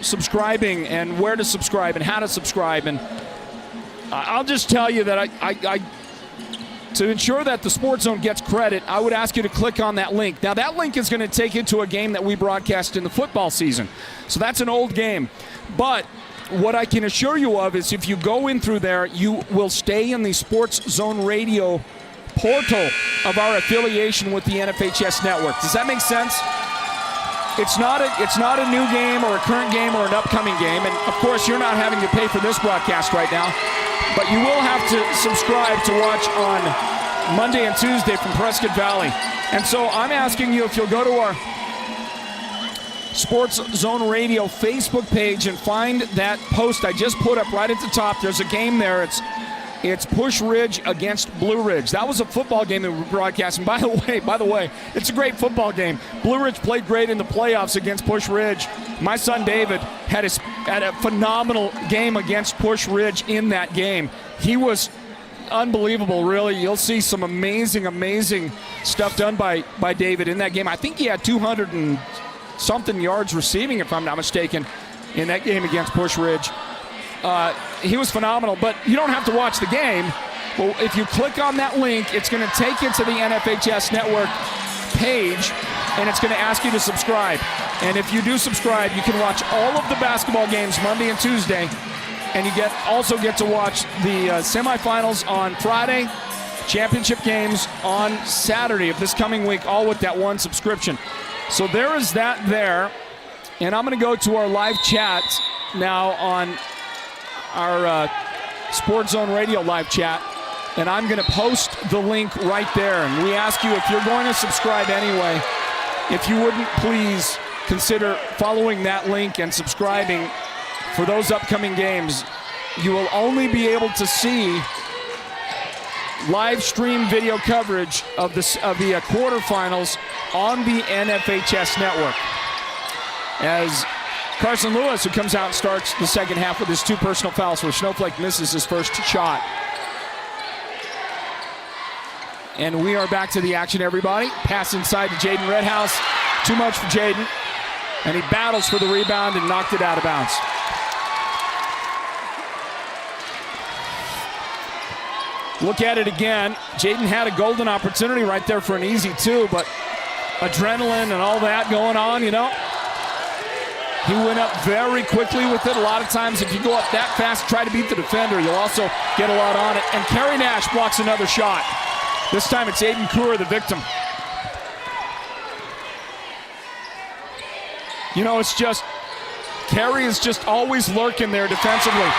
subscribing and where to subscribe and how to subscribe. And I'll just tell you that I to ensure that the Sports Zone gets credit, I would ask you to click on that link. Now, that link is going to take you to a game that we broadcast in the football season. So that's an old game. But what I can assure you of is if you go in through there, you will stay in the Sports Zone Radio portal of our affiliation with the NFHS network. Does that make sense? It's not a new game or a current game or an upcoming game. And, of course, you're not having to pay for this broadcast right now. But you will have to subscribe to watch on Monday and Tuesday from Prescott Valley. And so I'm asking you if you'll go to our Sports Zone Radio Facebook page and find that post I just put up right at the top. There's a game there. It's Push Ridge against Blue Ridge. That was a football game that we broadcast. And by the way, it's a great football game. Blue Ridge played great in the playoffs against Push Ridge. My son David had a phenomenal game against Push Ridge in that game. He was unbelievable, really. You'll see some amazing stuff done by David in that game. I think he had 200 and something yards receiving, if I'm not mistaken, in that game against Push Ridge. He was phenomenal, but you don't have to watch the game. Well, if you click on that link, it's going to take you to the NFHS network page, and it's going to ask you to subscribe. And if you do subscribe, you can watch all of the basketball games Monday and Tuesday, and you also get to watch the semifinals on Friday, championship games on Saturday of this coming week, all with that one subscription. So there is that there, and I'm going to go to our live chat now on our Sports Zone Radio live chat, and I'm going to post the link right there. And we ask you, if you're going to subscribe anyway, if you wouldn't please consider following that link and subscribing for those upcoming games. You will only be able to see live stream video coverage of the quarterfinals on the NFHS network. As Carson Lewis, who comes out and starts the second half with his 2 personal fouls, where Snowflake misses his first shot. And we are back to the action, everybody. Pass inside to Jaden Redhouse. Too much for Jaden. And he battles for the rebound and knocked it out of bounds. Look at it again. Jaden had a golden opportunity right there for an easy two, but adrenaline and all that going on, you know. He went up very quickly with it. A lot of times if you go up that fast, try to beat the defender, you'll also get a lot on it. And Kerry Nash blocks another shot. This time it's Aiden Kaur, the victim. You know, it's just, Kerry is just always lurking there defensively.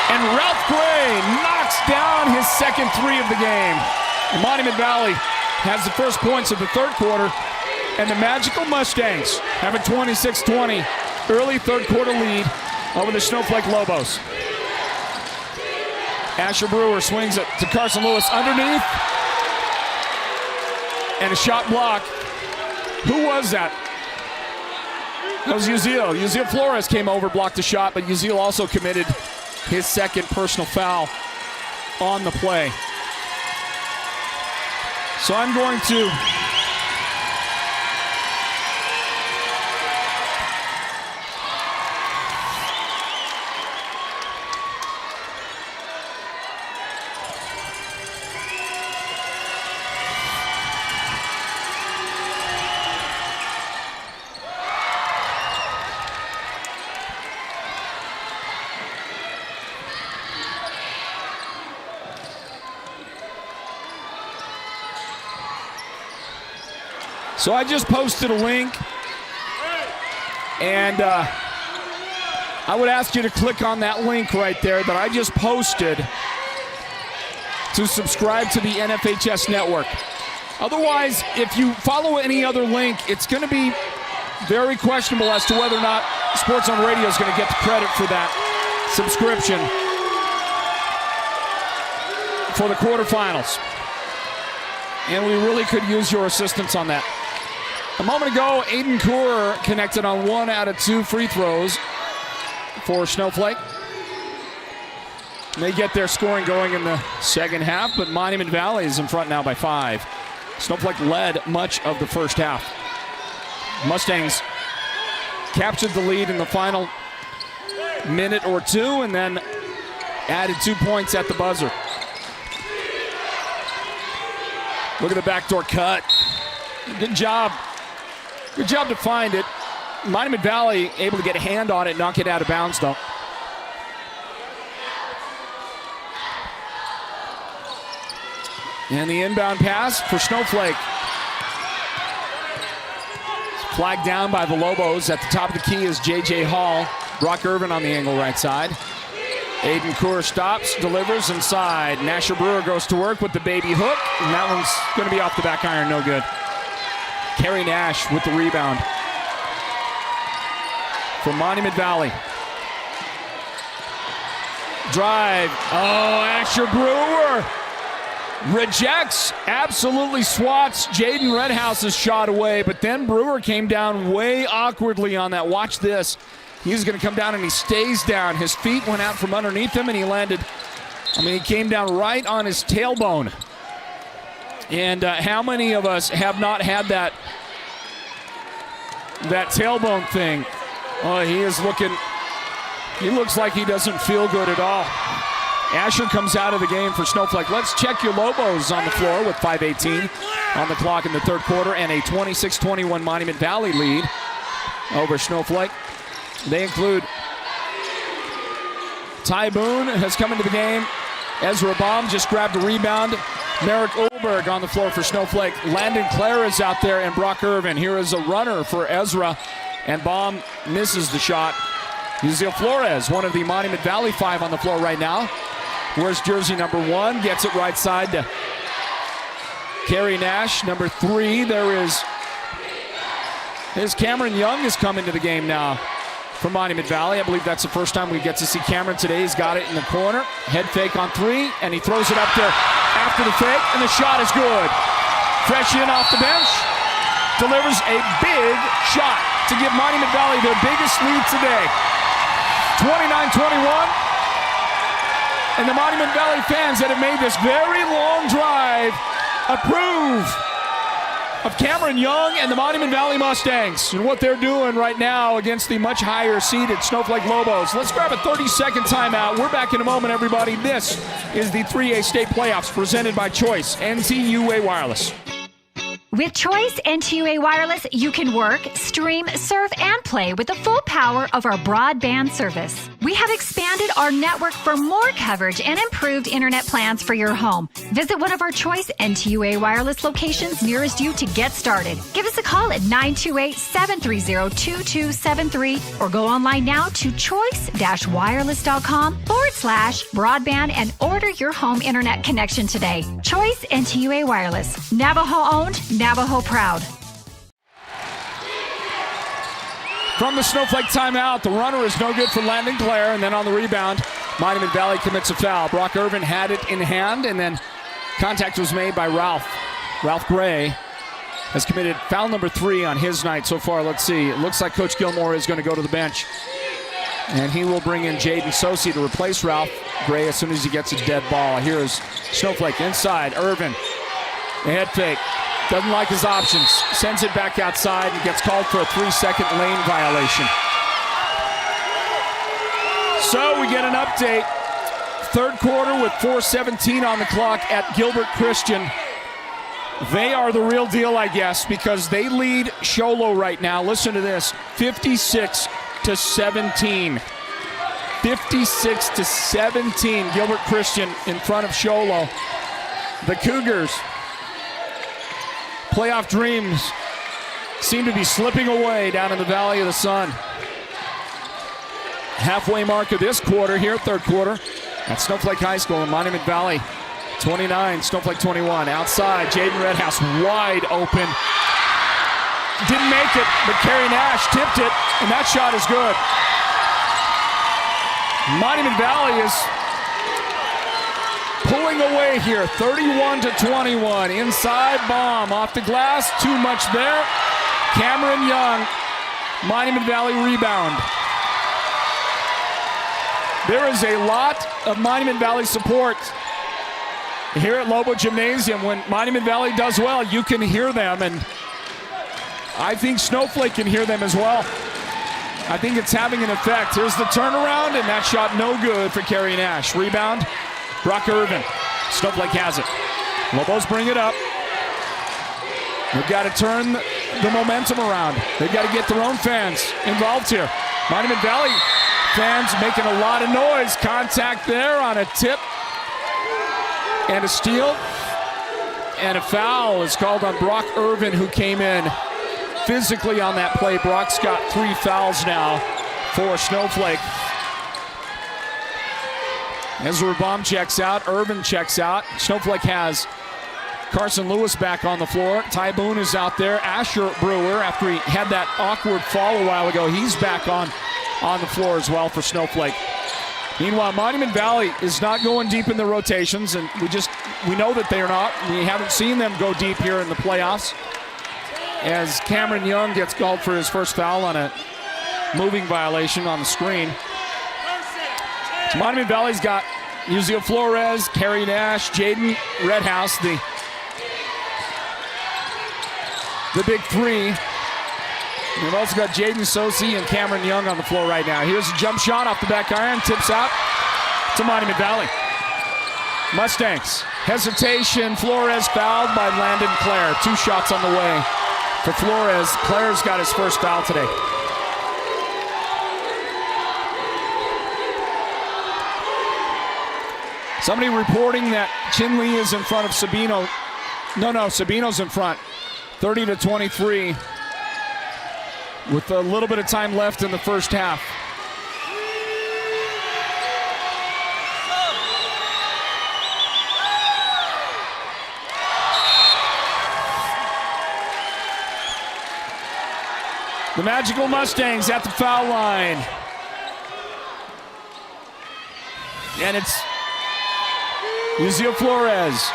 And Ralph Gray knocks down his second three of the game. And Monument Valley has the first points of the third quarter. And the Magical Mustangs have a 26-20 early third quarter lead over the Snowflake Lobos. Asher Brewer swings it to Carson Lewis underneath. And a shot block. Who was that? That was Uziel. Uziel Flores came over, blocked the shot, but Uziel also committed his second personal foul on the play. So I'm going to So I just posted a link, and I would ask you to click on that link right there that I just posted to subscribe to the NFHS network. Otherwise, if you follow any other link, it's going to be very questionable as to whether or not Sports on Radio is going to get the credit for that subscription for the quarterfinals. And we really could use your assistance on that. A moment ago, Aiden Kaur connected on 1 out of 2 free throws for Snowflake. They get their scoring going in the second half, but Monument Valley is in front now by 5. Snowflake led much of the first half. Mustangs captured the lead in the final minute or two and then added 2 points at the buzzer. Look at the backdoor cut. Good job. Good job to find it. Monument Valley able to get a hand on it, knock it out of bounds though. And the inbound pass for Snowflake. Flagged down by the Lobos. At the top of the key is J.J. Hall. Brock Irvin on the angle right side. Aiden Kaur stops, delivers inside. Nasher Brewer goes to work with the baby hook, and that one's going to be off the back iron, no good. Kerry Nash with the rebound from Monument Valley. Drive. Oh, Asher Brewer rejects, absolutely swats Jaden Redhouse's shot away, but then Brewer came down way awkwardly on that. Watch this. He's going to come down and he stays down. His feet went out from underneath him and he landed, he came down right on his tailbone. And how many of us have not had that tailbone thing? Oh, he looks like he doesn't feel good at all. Asher comes out of the game for Snowflake. Let's check your Lobos on the floor with 5:18 on the clock in the third quarter and a 26-21 Monument Valley lead over Snowflake. They include Ty Boone has come into the game. Ezra Baum just grabbed a rebound. Merrick Olberg on the floor for Snowflake. Landon Clare is out there and Brock Irvin. Here is a runner for Ezra, and Baum misses the shot. Uziel Flores, one of the Monument Valley 5 on the floor right now. Wears jersey number 1, gets it right side to Kerry Nash. Number 3, there's Cameron Young has come into the game now for Monument Valley. I believe that's the first time we get to see Cameron today. He's got it in the corner. Head fake on 3, and he throws it up there after the fake, and the shot is good. Fresh in off the bench, delivers a big shot to give Monument Valley their biggest lead today. 29-21. And the Monument Valley fans that have made this very long drive approve of Cameron Young and the Monument Valley Mustangs and what they're doing right now against the much higher seeded Snowflake Lobos. Let's grab a 30-second timeout. We're back in a moment, everybody. This is the 3A state playoffs presented by Choice NTUA Wireless. With Choice NTUA Wireless, you can work, stream, surf, and play with the full power of our broadband service. We have expanded our network for more coverage and improved internet plans for your home. Visit one of our Choice NTUA Wireless locations nearest you to get started. Give us a call at 928-730-2273 or go online now to choice-wireless.com/broadband and order your home internet connection today. Choice NTUA Wireless. Navajo owned, Navajo proud. From the Snowflake timeout, the runner is no good for Landon Clare, and then on the rebound, Monument Valley commits a foul. Brock Irvin had it in hand, and then contact was made by Ralph. Ralph Gray has committed foul number 3 on his night so far. Let's see. It looks like Coach Gilmore is going to go to the bench, and he will bring in Jaden Sosi to replace Ralph Gray as soon as he gets a dead ball. Here is Snowflake inside. Irvin, the head fake. Doesn't like his options. Sends it back outside and gets called for a 3-second lane violation. So we get an update. Third quarter with 4:17 on the clock at Gilbert Christian. They are the real deal, I guess, because they lead Sholo right now. Listen to this, 56-17. 56-17, Gilbert Christian in front of Sholo. The Cougars' playoff dreams seem to be slipping away down in the Valley of the Sun. Halfway mark of this quarter here, third quarter, at Snowflake High School in Monument Valley. 29, Snowflake 21. Outside, Jaden Redhouse wide open. Didn't make it, but Carrie Nash tipped it, and that shot is good. Monument Valley is pulling away here, 31-21. Inside bomb off the glass, too much there. Cameron Young, Monument Valley rebound. There is a lot of Monument Valley support here at Lobo Gymnasium. When Monument Valley does well, you can hear them, and I think Snowflake can hear them as well. I think it's having an effect. Here's the turnaround, and that shot no good for Carrie Nash. Rebound, Brock Irvin. Snowflake has it. Lobos bring it up. They've got to turn the momentum around. They've got to get their own fans involved here. Monument Valley fans making a lot of noise. Contact there on a tip and a steal. And a foul is called on Brock Irvin, who came in physically on that play. Brock's got 3 fouls now for Snowflake. Ezra Baum checks out. Irvin checks out. Snowflake has Carson Lewis back on the floor. Ty Boone is out there. Asher Brewer, after he had that awkward fall a while ago, he's back on the floor as well for Snowflake. Meanwhile, Monument Valley is not going deep in the rotations, and we know that they are not. We haven't seen them go deep here in the playoffs, as Cameron Young gets called for his first foul on a moving violation on the screen. So Monument Valley's got Yuzio Flores, Carrie Nash, Jaden Redhouse, the big three. We've also got Jaden Sosi and Cameron Young on the floor right now. Here's a jump shot off the back iron, tips out to Monument Valley. Mustangs, hesitation, Flores fouled by Landon Clare. 2 shots on the way for Flores. Clare's got his first foul today. Somebody reporting that Chinley is in front of Sabino. No, Sabino's in front. 30-23 with a little bit of time left in the first half. The Magical Mustangs at the foul line. And it's Yuzio Flores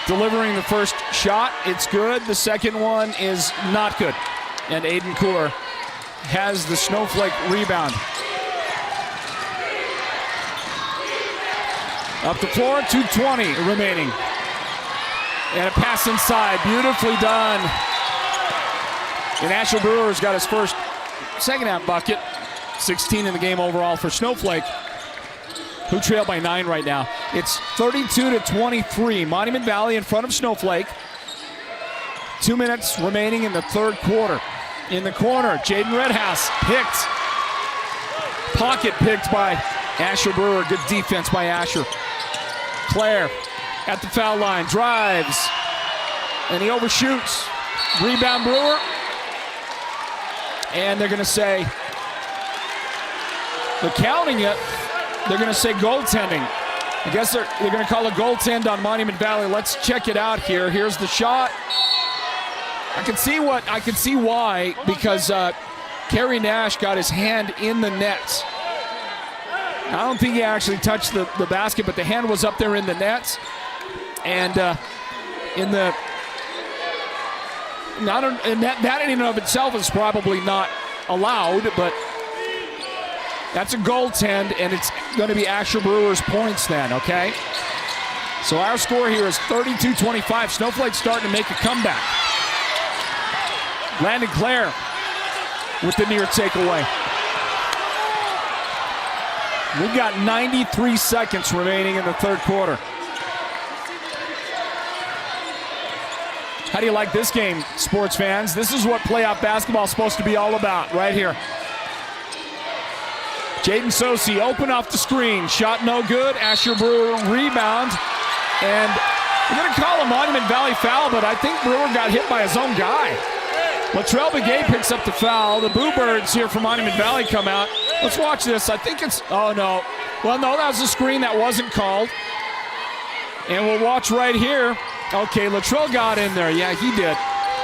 delivering the first shot. It's good. The second one is not good. And Aiden Kaur has the Snowflake rebound. Up the floor, 2:20 remaining. And a pass inside, beautifully done. And Asher Brewer's got his first second half bucket. 16 in the game overall for Snowflake, who trail by 9 right now. It's 32-23. Monument Valley in front of Snowflake. 2 minutes remaining in the third quarter. In the corner, Jaden Redhouse picked. Pocket picked by Asher Brewer. Good defense by Asher. Claire at the foul line, drives, and he overshoots. Rebound Brewer. And they're going to say, they're counting it. They're going to say goaltending. I guess they're going to call a goaltend on Monument Valley. Let's check it out here. Here's the shot. I can see why, because Kerry Nash got his hand in the net. I don't think he actually touched the basket, but the hand was up there in the net. And that in and of itself is probably not allowed, but that's a goaltend, and it's going to be Asher Brewer's points then, okay? So our score here is 32-25. Snowflake's starting to make a comeback. Landon Clare with the near takeaway. We've got 93 seconds remaining in the third quarter. How do you like this game, sports fans? This is what playoff basketball is supposed to be all about right here. Jaden Sosi open off the screen. Shot no good. Asher Brewer rebound. And we're going to call a Monument Valley foul, but I think Brewer got hit by his own guy. Latrell Begay picks up the foul. The Boo Birds here from Monument Valley come out. Let's watch this. I think it's, oh no. Well, no, that was a screen that wasn't called. And we'll watch right here. Okay, Latrell got in there. Yeah, he did.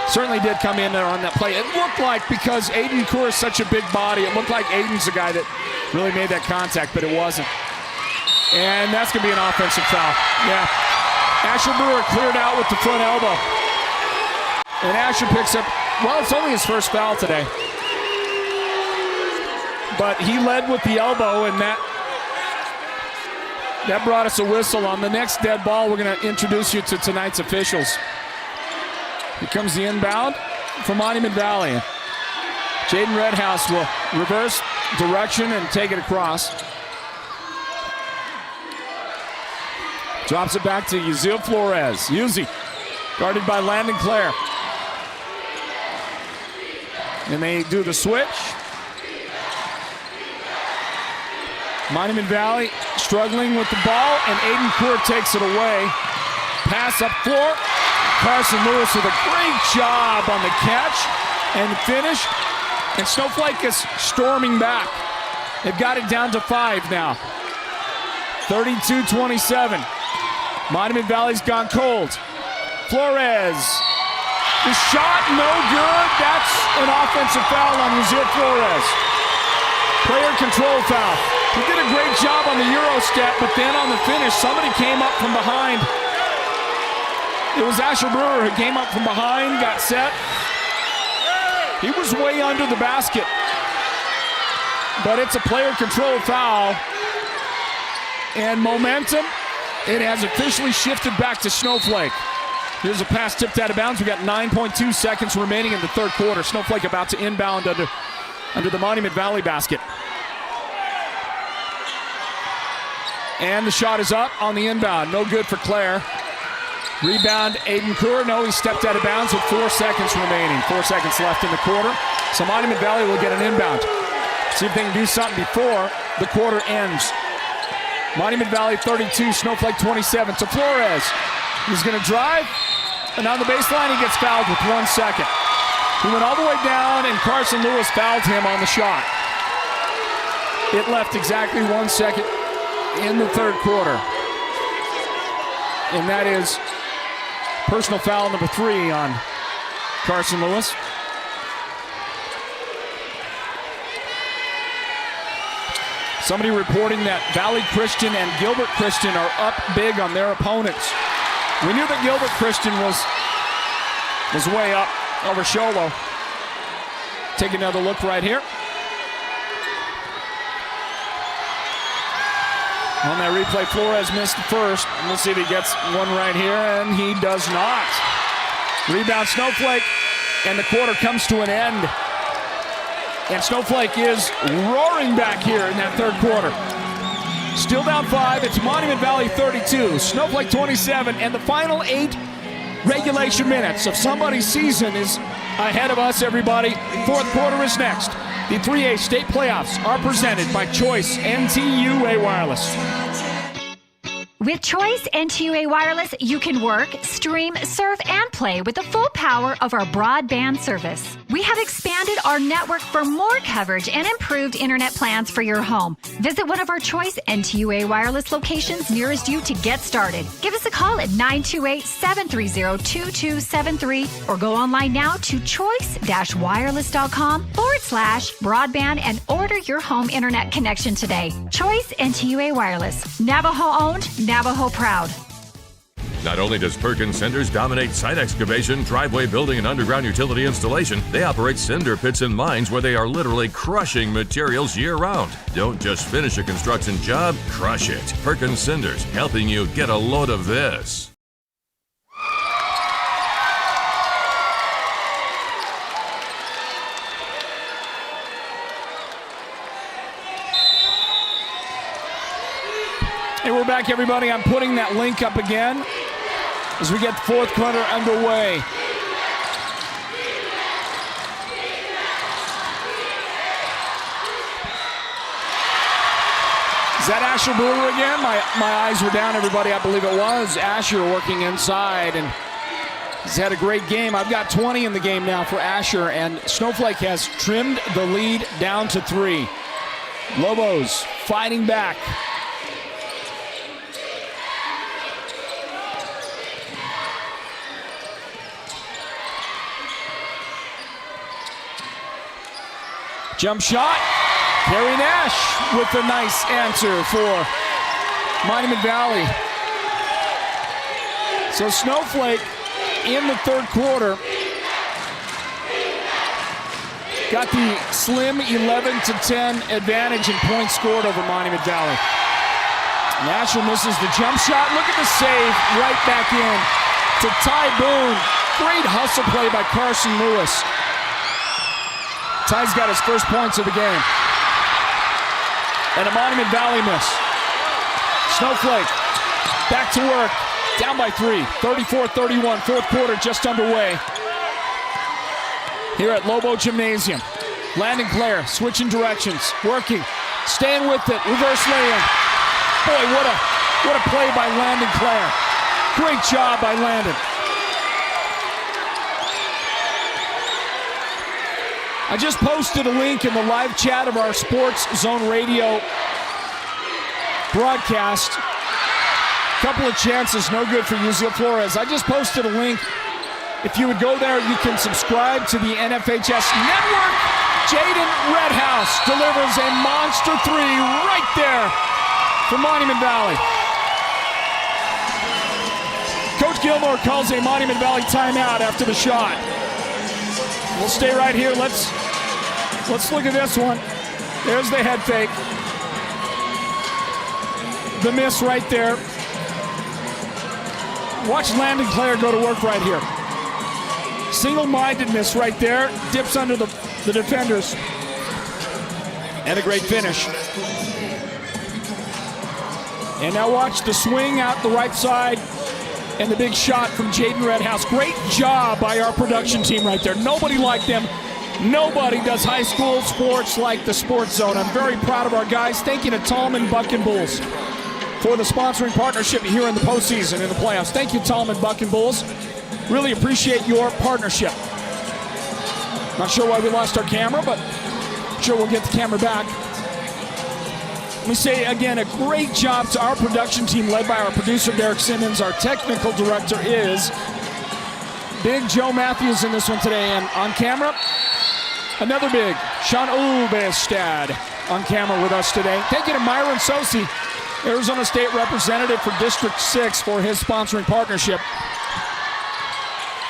Certainly did come in there on that play. It looked like, because Aiden Kaur is such a big body, it looked like Aiden's the guy that really made that contact, but it wasn't. And that's going to be an offensive foul. Yeah. Asher Brewer cleared out with the front elbow. And Asher picks up, well, it's only his first foul today. But he led with the elbow, and that brought us a whistle. On the next dead ball, we're going to introduce you to tonight's officials. Here comes the inbound from Monument Valley. Jaden Redhouse will reverse direction and take it across. Drops it back to Yuzil Flores. Yuzi, guarded by Landon Clare. And they do the switch. Monument Valley struggling with the ball, and Aiden Kaur takes it away. Pass up floor. Carson Lewis with a great job on the catch and finish. And Snowflake is storming back. They've got it down to 5 now. 32-27. Monument Valley's gone cold. Flores. The shot, no good. That's an offensive foul on Yuzil Flores. Player control foul. He did a great job on the Euro step, but then on the finish, somebody came up from behind. It was Asher Brewer who came up from behind, got set. He was way under the basket. But it's a player control foul. And momentum, it has officially shifted back to Snowflake. Here's a pass tipped out of bounds. We got 9.2 seconds remaining in the third quarter. Snowflake about to inbound under the Monument Valley basket. And the shot is up on the inbound. No good for Claire. Rebound, Aiden Kaur. No, he stepped out of bounds with 4 seconds remaining. 4 seconds left in the quarter. So Monument Valley will get an inbound. See if they can do something before the quarter ends. Monument Valley 32, Snowflake 27 to Flores. He's going to drive, and on the baseline he gets fouled with 1 second. He went all the way down, and Carson Lewis fouled him on the shot. It left exactly 1 second in the third quarter. And that is personal foul number 3 on Carson Lewis. Somebody reporting that Valley Christian and Gilbert Christian are up big on their opponents. We knew that Gilbert Christian was way up over Sholo. Take another look right here. On that replay, Flores missed the first. We'll see if he gets one right here, and he does not. Rebound Snowflake, and the quarter comes to an end. And Snowflake is roaring back here in that third quarter. Still down 5. It's Monument Valley 32, Snowflake 27, and the final 8 regulation minutes of somebody's season is ahead of us, everybody. Fourth quarter is next. The 3A state playoffs are presented by Choice NTUA Wireless. With Choice NTUA Wireless, you can work, stream, surf, and play with the full power of our broadband service. We have expanded our network for more coverage and improved internet plans for your home. Visit one of our Choice NTUA Wireless locations nearest you to get started. Give us a call at 928-730-2273 or go online now to choice-wireless.com/broadband and order your home internet connection today. Choice NTUA Wireless. Navajo-owned, Navajo proud. Not only does Perkins Cinders dominate site excavation, driveway building, and underground utility installation, they operate cinder pits and mines where they are literally crushing materials year-round. Don't just finish a construction job, crush it. Perkins Cinders, helping you get a load of this. Hey, we're back, everybody. I'm putting that link up again as we get the fourth quarter underway. Is that Asher Brewer again? My eyes were down, everybody. I believe it was Asher working inside, and he's had a great game. I've got 20 in the game now for Asher, and Snowflake has trimmed the lead down to 3. Lobos fighting back. Jump shot. Carrie Nash with a nice answer for Monument Valley. So Snowflake in the third quarter got the slim 11-10 advantage in points scored over Monument Valley. Nash misses the jump shot. Look at the save right back in to Ty Boone. Great hustle play by Carson Lewis. Ty's got his first points of the game. And a Monument Valley miss. Snowflake back to work. Down by 3. 34-31. Fourth quarter just underway. Here at Lobo Gymnasium. Landon Clare switching directions. Working. Staying with it. Reverse lay-in. Boy, what a play by Landon Clare. Great job by Landon. I just posted a link in the live chat of our Sports Zone Radio broadcast. Couple of chances, no good for Yuzil Flores. I just posted a link. If you would go there, you can subscribe to the NFHS Network. Jaden Redhouse delivers a monster 3 right there for Monument Valley. Coach Gilmore calls a Monument Valley timeout after the shot. We'll stay right here. Let's look at this one. There's the head fake. The miss right there. Watch Landon Clare go to work right here. Single-mindedness right there. Dips under the defenders. And a great finish. And now watch the swing out the right side. And the big shot from Jaden Redhouse. Great job by our production team right there. Nobody like them. Nobody does high school sports like the Sports Zone. I'm very proud of our guys. Thank you to Tallman Buck and Bulls for the sponsoring partnership here in the postseason, in the playoffs. Thank you, Tallman Buck and Bulls. Really appreciate your partnership. Not sure why we lost our camera, but I'm sure we'll get the camera back. Let me say again, a great job to our production team led by our producer, Derek Simmons. Our technical director is Big Joe Matthews in this one today. And on camera, another big, Sean Ubestad on camera with us today. Thank you to Myron Sosi, Arizona State representative for District 6, for his sponsoring partnership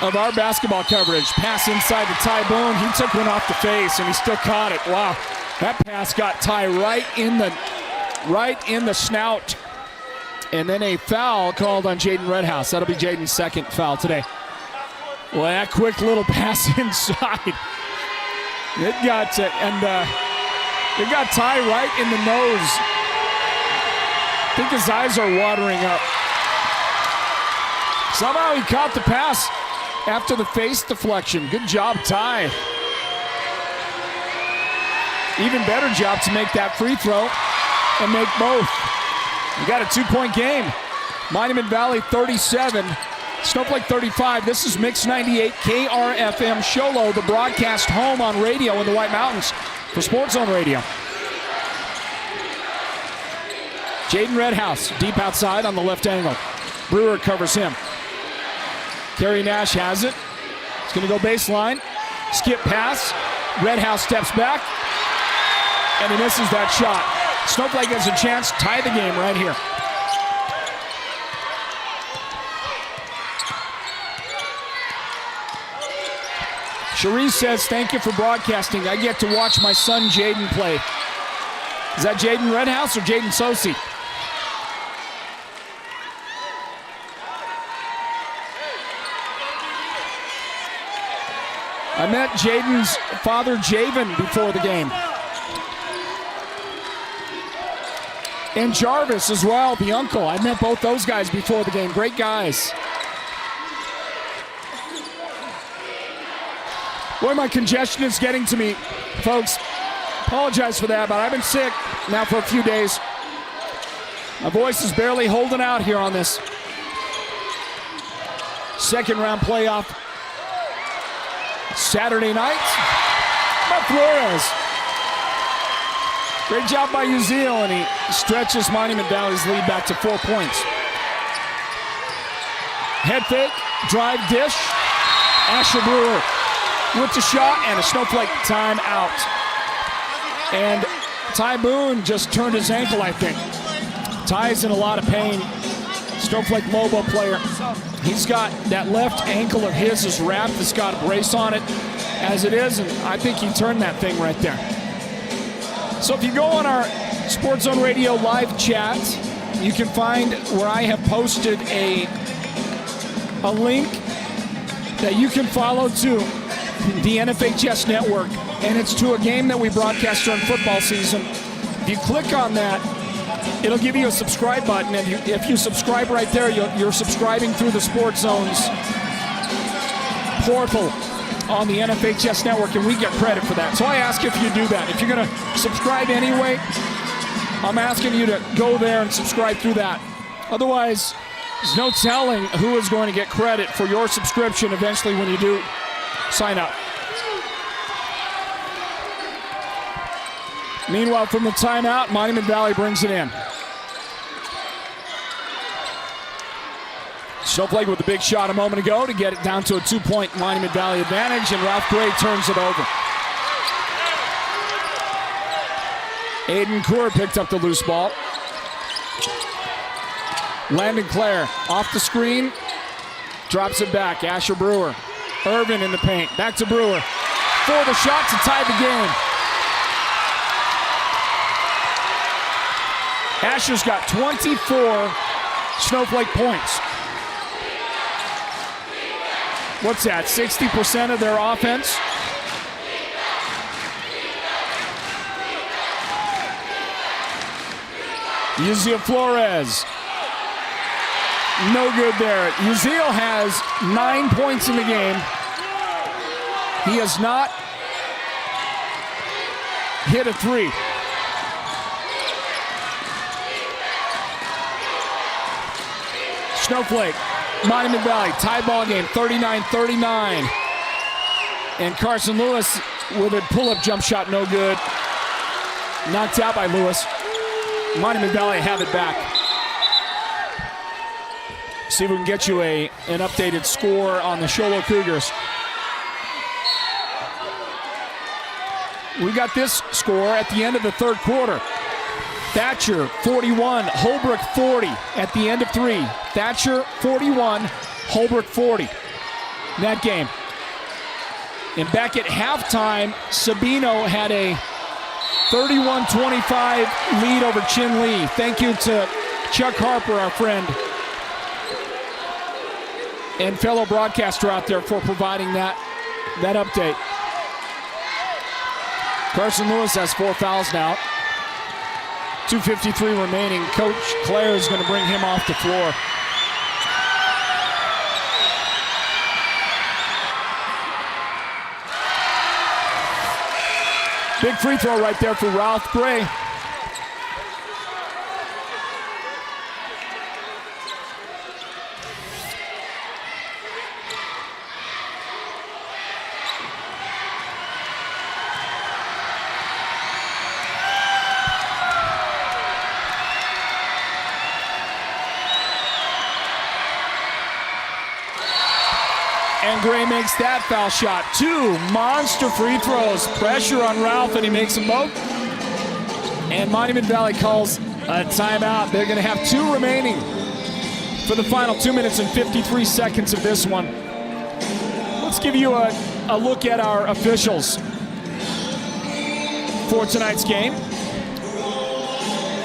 of our basketball coverage. Pass inside to Ty Boone. He took one off the face, and he still caught it. Wow, that pass got Ty right in the snout. And then a foul called on Jaden Redhouse. That'll be Jaden's second foul today. Well, that quick little pass inside. It got Ty right in the nose. I think his eyes are watering up. Somehow he caught the pass after the face deflection. Good job, Ty. Even better job to make that free throw and make both. You got a 2-point game. Monument Valley 37, Snowflake 35. This is Mix 98 KRFM Sholo, the broadcast home on radio in the White Mountains for Sports Zone Radio. Jaden Redhouse deep outside on the left angle. Brewer covers him. Kerry Nash has it. He's going to go baseline. Skip pass. Redhouse steps back. And he misses that shot. Snowflake has a chance to tie the game right here. Cherise says, thank you for broadcasting. I get to watch my son Jaden play. Is that Jaden Redhouse or Jaden Sosi? I met Jaden's father, Javen, before the game. And Jarvis as well, the uncle. I met both those guys before the game. Great guys. Boy, my congestion is getting to me. Folks, apologize for that, but I've been sick now for a few days. My voice is barely holding out here on this second round playoff Saturday night. Flores. Great job by Uziel, and he stretches Monument Valley's lead back to 4 points. Head fake, drive dish. Asher Brewer with the shot and a Snowflake timeout. And Ty Boone just turned his ankle, I think. Ty's in a lot of pain. Snowflake Lobo player. He's got that left ankle of his is wrapped. It's got a brace on it as it is, and I think he turned that thing right there. So if you go on our Sports Zone Radio live chat, you can find where I have posted a link that you can follow to the NFHS network, and it's to a game that we broadcast during football season. If you click on that, it'll give you a subscribe button, and if you subscribe right there, you're subscribing through the Sports Zone's portal on the NFHS network, and we get credit for that. So I ask if you do that. If you're going to subscribe anyway, I'm asking you to go there and subscribe through that. Otherwise, there's no telling who is going to get credit for your subscription eventually when you do sign up. Meanwhile, from the timeout, Monument Valley brings it in. Snowflake with a big shot a moment ago to get it down to a 2-point Monument Valley advantage, and Ralph Gray turns it over. Aiden Coeur picked up the loose ball. Landon Clare off the screen, drops it back. Asher Brewer. Irvin in the paint. Back to Brewer for the shot to tie the game. Asher's got 24 Snowflake points. What's that, 60% of their offense? Uziel Flores. No good there. Uziel has 9 points in the game. He has not hit a three. Snowflake, Monument Valley, tie ball game, 39-39. And Carson Lewis with a pull-up jump shot, no good. Knocked out by Lewis. Monument Valley have it back. See if we can get you an updated score on the Sholo Cougars. We got this score at the end of the third quarter. Thatcher, 41, Holbrook 40 at the end of three. Thatcher, 41, Holbrook 40 in that game. And back at halftime, Sabino had a 31-25 lead over Chin Lee. Thank you to Chuck Harper, our friend and fellow broadcaster out there, for providing that update. Carson Lewis has 4 fouls now. 2:53 remaining. Coach Claire is going to bring him off the floor. Big free throw right there for Ralph Gray. And Gray makes that foul shot. 2 monster free throws. Pressure on Ralph, and he makes them both. And Monument Valley calls a timeout. They're going to have 2 remaining for the final 2 minutes and 53 seconds of this one. Let's give you a look at our officials for tonight's game.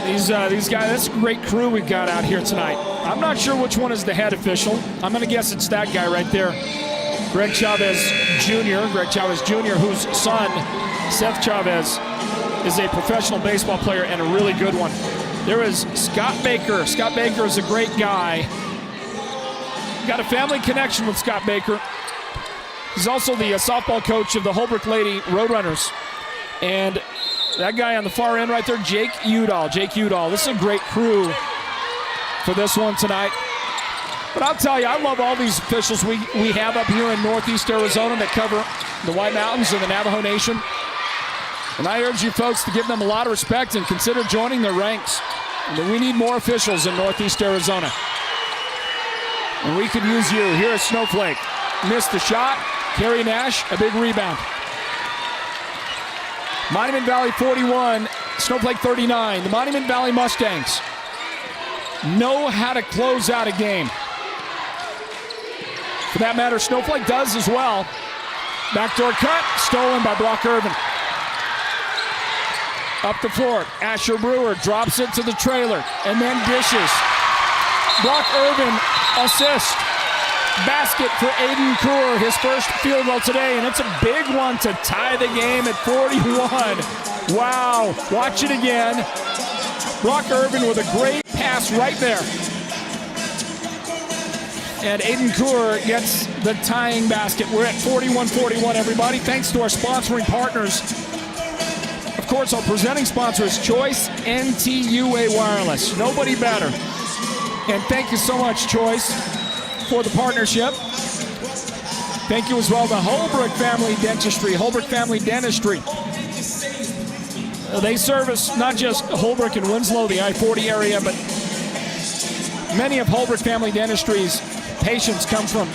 These guys, that's a great crew we've got out here tonight. I'm not sure which one is the head official. I'm going to guess it's that guy right there. Greg Chavez Jr., whose son, Seth Chavez, is a professional baseball player and a really good one. There is Scott Baker. Scott Baker is a great guy. Got a family connection with Scott Baker. He's also the softball coach of the Holbrook Lady Roadrunners. And that guy on the far end right there, Jake Udall. This is a great crew for this one tonight. But I'll tell you, I love all these officials we have up here in Northeast Arizona that cover the White Mountains and the Navajo Nation. And I urge you folks to give them a lot of respect and consider joining their ranks. We need more officials in Northeast Arizona. And we could use you. Here at Snowflake. Missed the shot. Carrie Nash, a big rebound. Monument Valley 41, Snowflake 39. The Monument Valley Mustangs know how to close out a game. For that matter, Snowflake does as well. Backdoor cut, stolen by Brock Irvin. Up the floor, Asher Brewer drops it to the trailer and then dishes. Brock Irvin assist. Basket for Aiden Kaur, his first field goal today, and it's a big one to tie the game at 41. Wow, watch it again. Brock Irvin with a great pass right there. And Aiden Kaur gets the tying basket. We're at 41-41, everybody. Thanks to our sponsoring partners. Of course, our presenting sponsor is Choice NTUA Wireless. Nobody better. And thank you so much, Choice, for the partnership. Thank you as well to Holbrook Family Dentistry. Holbrook Family Dentistry. They service not just Holbrook and Winslow, the I-40 area, but many of Holbrook Family Dentistry's patients come from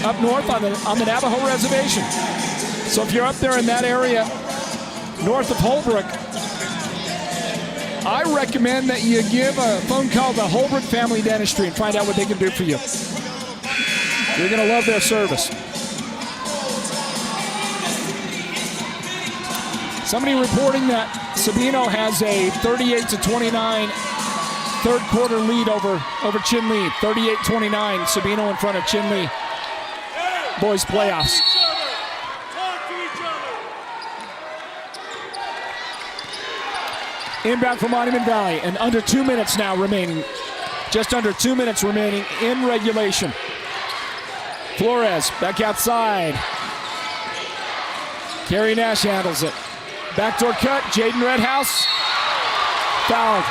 up north on the Navajo Reservation. So if you're up there in that area north of Holbrook, I recommend that you give a phone call to Holbrook Family Dentistry and find out what they can do for you. You're going to love their service. Somebody reporting that Sabino has a 38-29 third quarter lead over Chinle. 38-29, Sabino in front of Chinle. Boys playoffs. Inbound for Monument Valley, and under 2 minutes now remaining. Just under 2 minutes remaining in regulation. Flores back outside. Carrie Nash handles it. Backdoor cut, Jaden Redhouse. Fouled.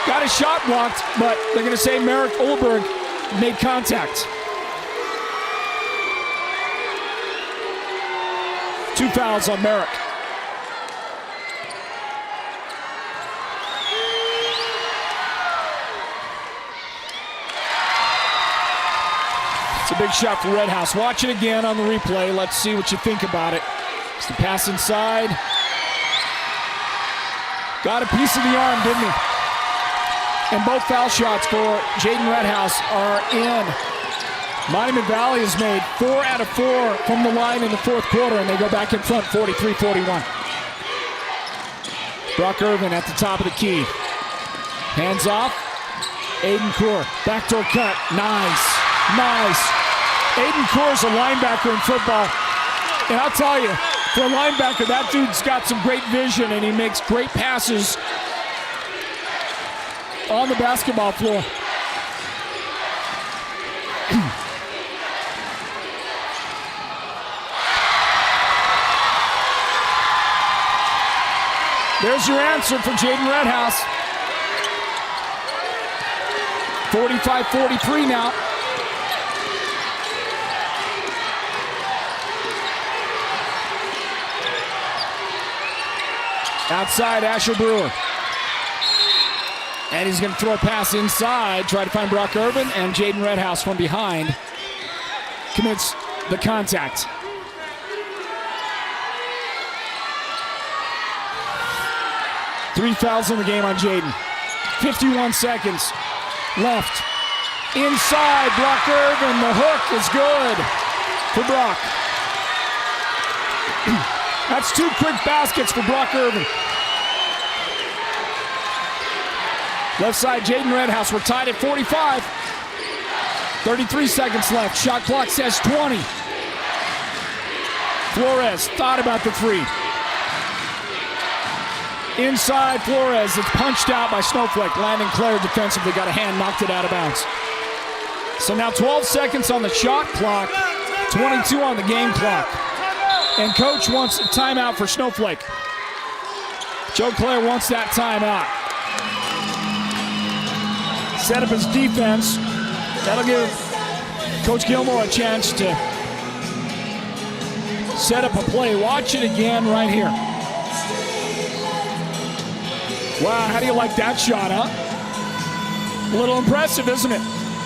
Got his shot blocked, but they're going to say Merrick Olberg made contact. 2 fouls on Merrick. It's a big shot for Redhouse. Watch it again on the replay. Let's see what you think about it. It's the pass inside. Got a piece of the arm, didn't he? And both foul shots for Jaden Redhouse are in. Monument Valley has made 4 out of 4 from the line in the fourth quarter, and they go back in front 43-41. Brock Irvin at the top of the key. Hands off. Aiden Kaur, backdoor cut. Nice. Aiden Kaur's a linebacker in football. And I'll tell you, for a linebacker, that dude's got some great vision, and he makes great passes on the basketball floor. There's your answer for Jaden Redhouse. 45-43 now. Outside, Asher Brewer. And he's going to throw a pass inside, try to find Brock Irvin, and Jaden Redhouse from behind commits the contact. Three fouls in the game on Jaden. 51 seconds left. Inside, Brock Irvin. The hook is good for Brock. That's two quick baskets for Brock Irvin. Left side, Jaden Redhouse. We're tied at 45. 33 seconds left. Shot clock says 20. Flores thought about the three. Inside, Flores. It's punched out by Snowflake. Landon Clare defensively got a hand, knocked it out of bounds. So now 12 seconds on the shot clock, 22 on the game clock. And coach wants a timeout for Snowflake. Joe Clare wants that timeout. Set up his defense. That'll give Coach Gilmore a chance to set up a play. Watch it again right here. Wow, how do you like that shot, huh? A little impressive, isn't it?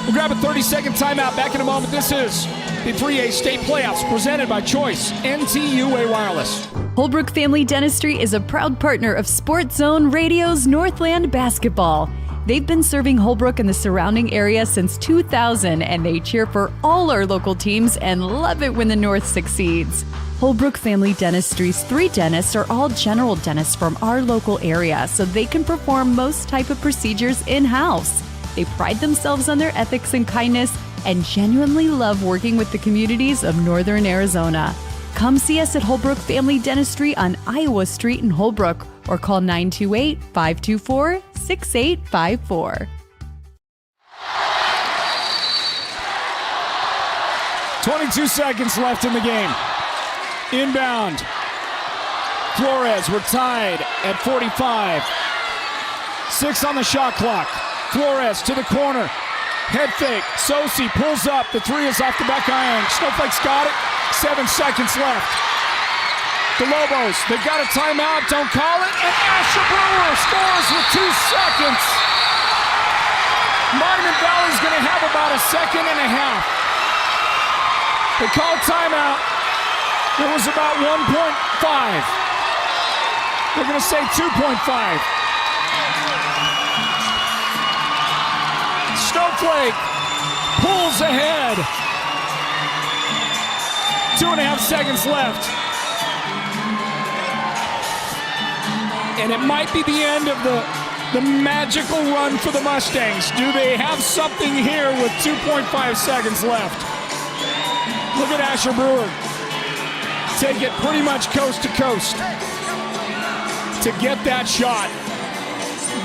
We'll grab a 30-second timeout. Back in a moment. This is the 3A State Playoffs presented by Choice NTUA Wireless. Holbrook Family Dentistry is a proud partner of Sports Zone Radio's Northland Basketball. They've been serving Holbrook and the surrounding area since 2000, and they cheer for all our local teams and love it when the North succeeds. Holbrook Family Dentistry's 3 dentists are all general dentists from our local area, so they can perform most type of procedures in-house. They pride themselves on their ethics and kindness and genuinely love working with the communities of Northern Arizona. Come see us at Holbrook Family Dentistry on Iowa Street in Holbrook or call 928-524-6854. 22 seconds left in the game. Inbound. Flores, we're tied at 45. 6 on the shot clock. Flores to the corner. Head fake. Sosi pulls up. The 3 is off the back iron. Snowflake's got it. 7 seconds left. The Lobos, they've got a timeout. Don't call it. And Asher Brewer scores with 2 seconds. Monument Valley's going to have about a second and a half. They called timeout. It was about 1.5. They're going to say 2.5. Snowflake pulls ahead. 2.5 seconds left. And it might be the end of the magical run for the Mustangs. Do they have something here with 2.5 seconds left? Look at Asher Brewer. Take it pretty much coast to coast to get that shot.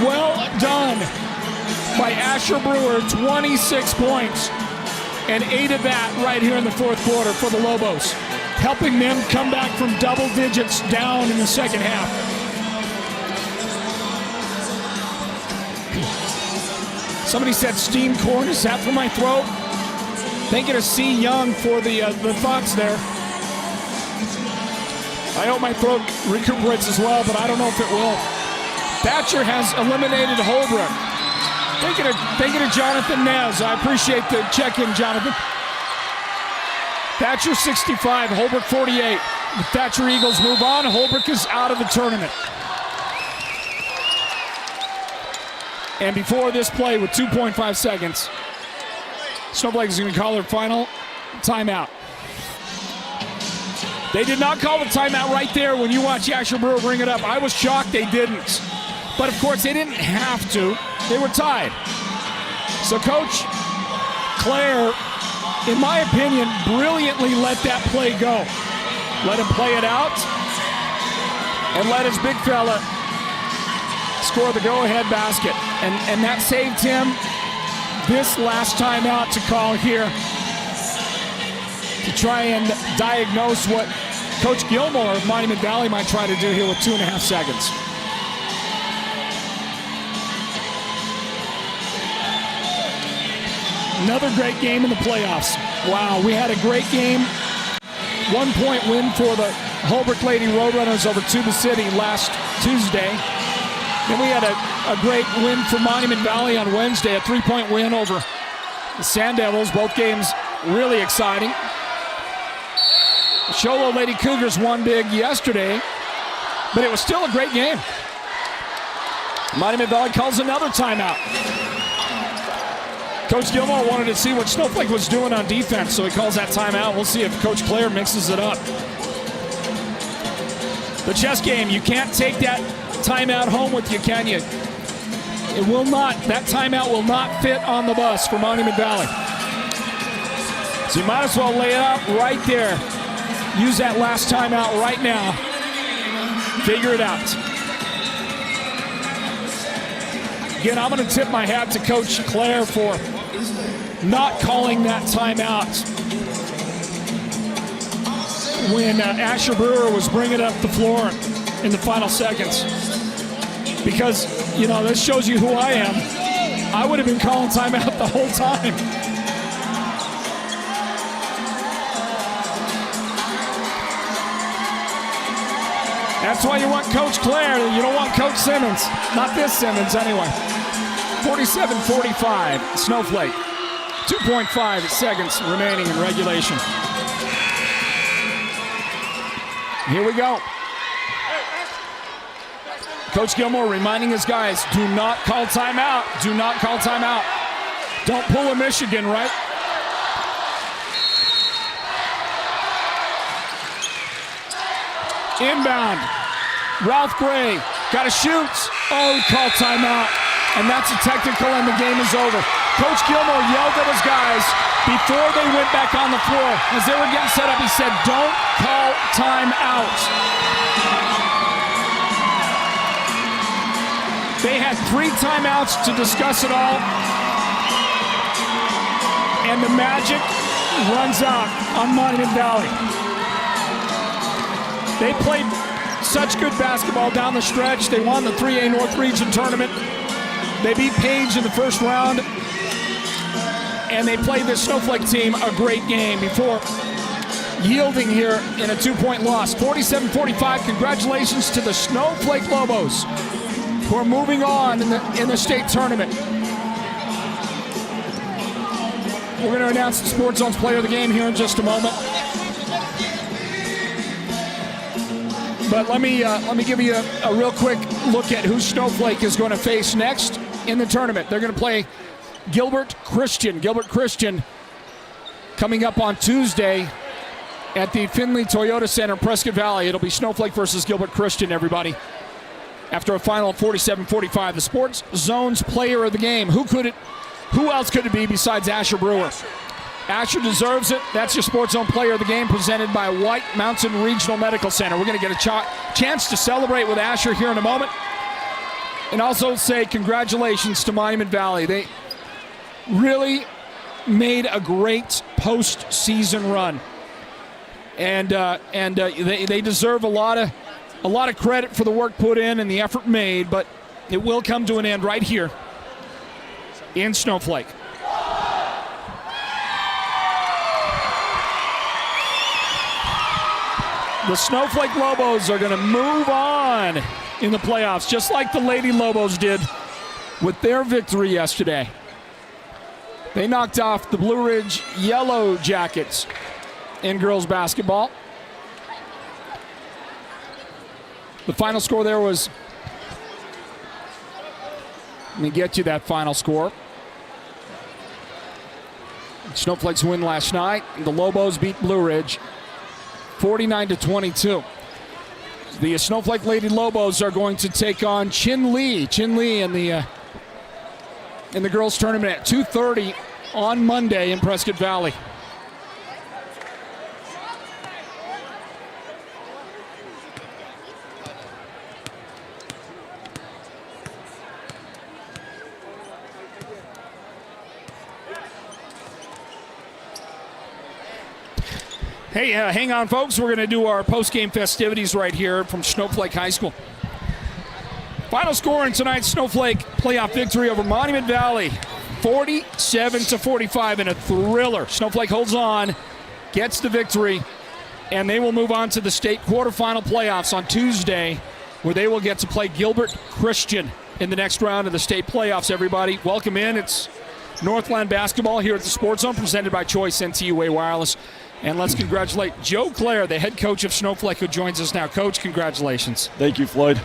Well done by Asher Brewer, 26 points, and 8 of that right here in the fourth quarter for the Lobos, helping them come back from double digits down in the second half. Somebody said steamed corn. Is that for my throat? Thinking of C. Young for the thoughts there. I hope my throat recuperates as well, but I don't know if it will. Thatcher has eliminated Holbrook. Thinking of Jonathan Nez. I appreciate the check-in, Jonathan. Thatcher 65, Holbrook 48. The Thatcher Eagles move on. Holbrook is out of the tournament. And before this play with 2.5 seconds, Snowflake is going to call their final timeout. They did not call the timeout right there when you watch Asher Brewer bring it up. I was shocked they didn't. But of course, they didn't have to. They were tied. So Coach Claire, in my opinion, brilliantly let that play go. Let him play it out and let his big fella score the go-ahead basket. And that saved him this last timeout to call here to try and diagnose what Coach Gilmore of Monument Valley might try to do here with 2.5 seconds. Another great game in the playoffs. Wow, we had a great game. 1-point win for the Holbrook Lady Roadrunners over Tuba City last Tuesday. Then we had a great win for Monument Valley on Wednesday, a 3-point win over the Sand Devils. Both games really exciting. The Sholo Lady Cougars won big yesterday, but it was still a great game. Monument Valley calls another timeout. Coach Gilmore wanted to see what Snowflake was doing on defense, so he calls that timeout. We'll see if Coach Claire mixes it up. The chess game, you can't take that timeout home with you, can you? It will not. That timeout will not fit on the bus for Monument Valley. So you might as well lay it out right there. Use that last timeout right now. Figure it out. Again, I'm going to tip my hat to Coach Claire for not calling that timeout when Asher Brewer was bringing up the floor in the final seconds. Because, you know, this shows you who I am. I would have been calling timeout the whole time. That's why you want Coach Claire. You don't want Coach Simmons. Not this Simmons, anyway. 47-45, Snowflake. 2.5 seconds remaining in regulation. Here we go. Coach Gilmore reminding his guys, do not call timeout. Do not call timeout. Don't pull a Michigan, right? Inbound. Ralph Gray got to shoot. Oh, call timeout. And that's a technical, and the game is over. Coach Gilmore yelled at his guys before they went back on the floor. As they were getting set up, he said, don't call timeout. They had 3 timeouts to discuss it all. And the magic runs out on Monument Valley. They played such good basketball down the stretch. They won the 3A North Region tournament. They beat Page in the first round. And they played this Snowflake team a great game before yielding here in a 2-point loss. 47-45. Congratulations to the Snowflake Lobos, who are moving on in the state tournament. We're going to announce the Sports Zone's player of the game here in just a moment. But let me give you a real quick look at who Snowflake is going to face next in the tournament. They're going to play Gilbert Christian. Gilbert Christian coming up on Tuesday at the Finley Toyota Center, Prescott Valley. It'll be Snowflake versus Gilbert Christian, everybody. After a final of 47-45, the Sports Zone's player of the game. Who else could it be besides Asher Brewer? Asher deserves it. That's your Sports Zone player of the game, presented by White Mountain Regional Medical Center. We're going to get a chance to celebrate with Asher here in a moment. And also say congratulations to Monument Valley. They really made a great postseason run. And they deserve a lot of credit for the work put in and the effort made, but it will come to an end right here in Snowflake. The Snowflake Lobos are going to move on in the playoffs, just like the Lady Lobos did with their victory yesterday. They knocked off the Blue Ridge Yellow Jackets in girls basketball. The final score there was, let me get you that final score. Snowflakes win last night. The Lobos beat Blue Ridge 49-22. The Snowflake Lady Lobos are going to take on Chin Lee. Chin Lee in the in the girls' tournament at 2:30 on Monday in Prescott Valley. Hey, hang on, folks. We're going to do our post-game festivities right here from Snowflake High School. Final score in tonight's Snowflake playoff victory over Monument Valley, 47-45 in a thriller. Snowflake holds on, gets the victory, and they will move on to the state quarterfinal playoffs on Tuesday, where they will get to play Gilbert Christian in the next round of the state playoffs. Everybody, welcome in. It's Northland basketball here at the Sports Zone, presented by Choice NTUA Wireless. And let's congratulate Joe Clare, the head coach of Snowflake, who joins us now. Coach, congratulations. Thank you, Floyd.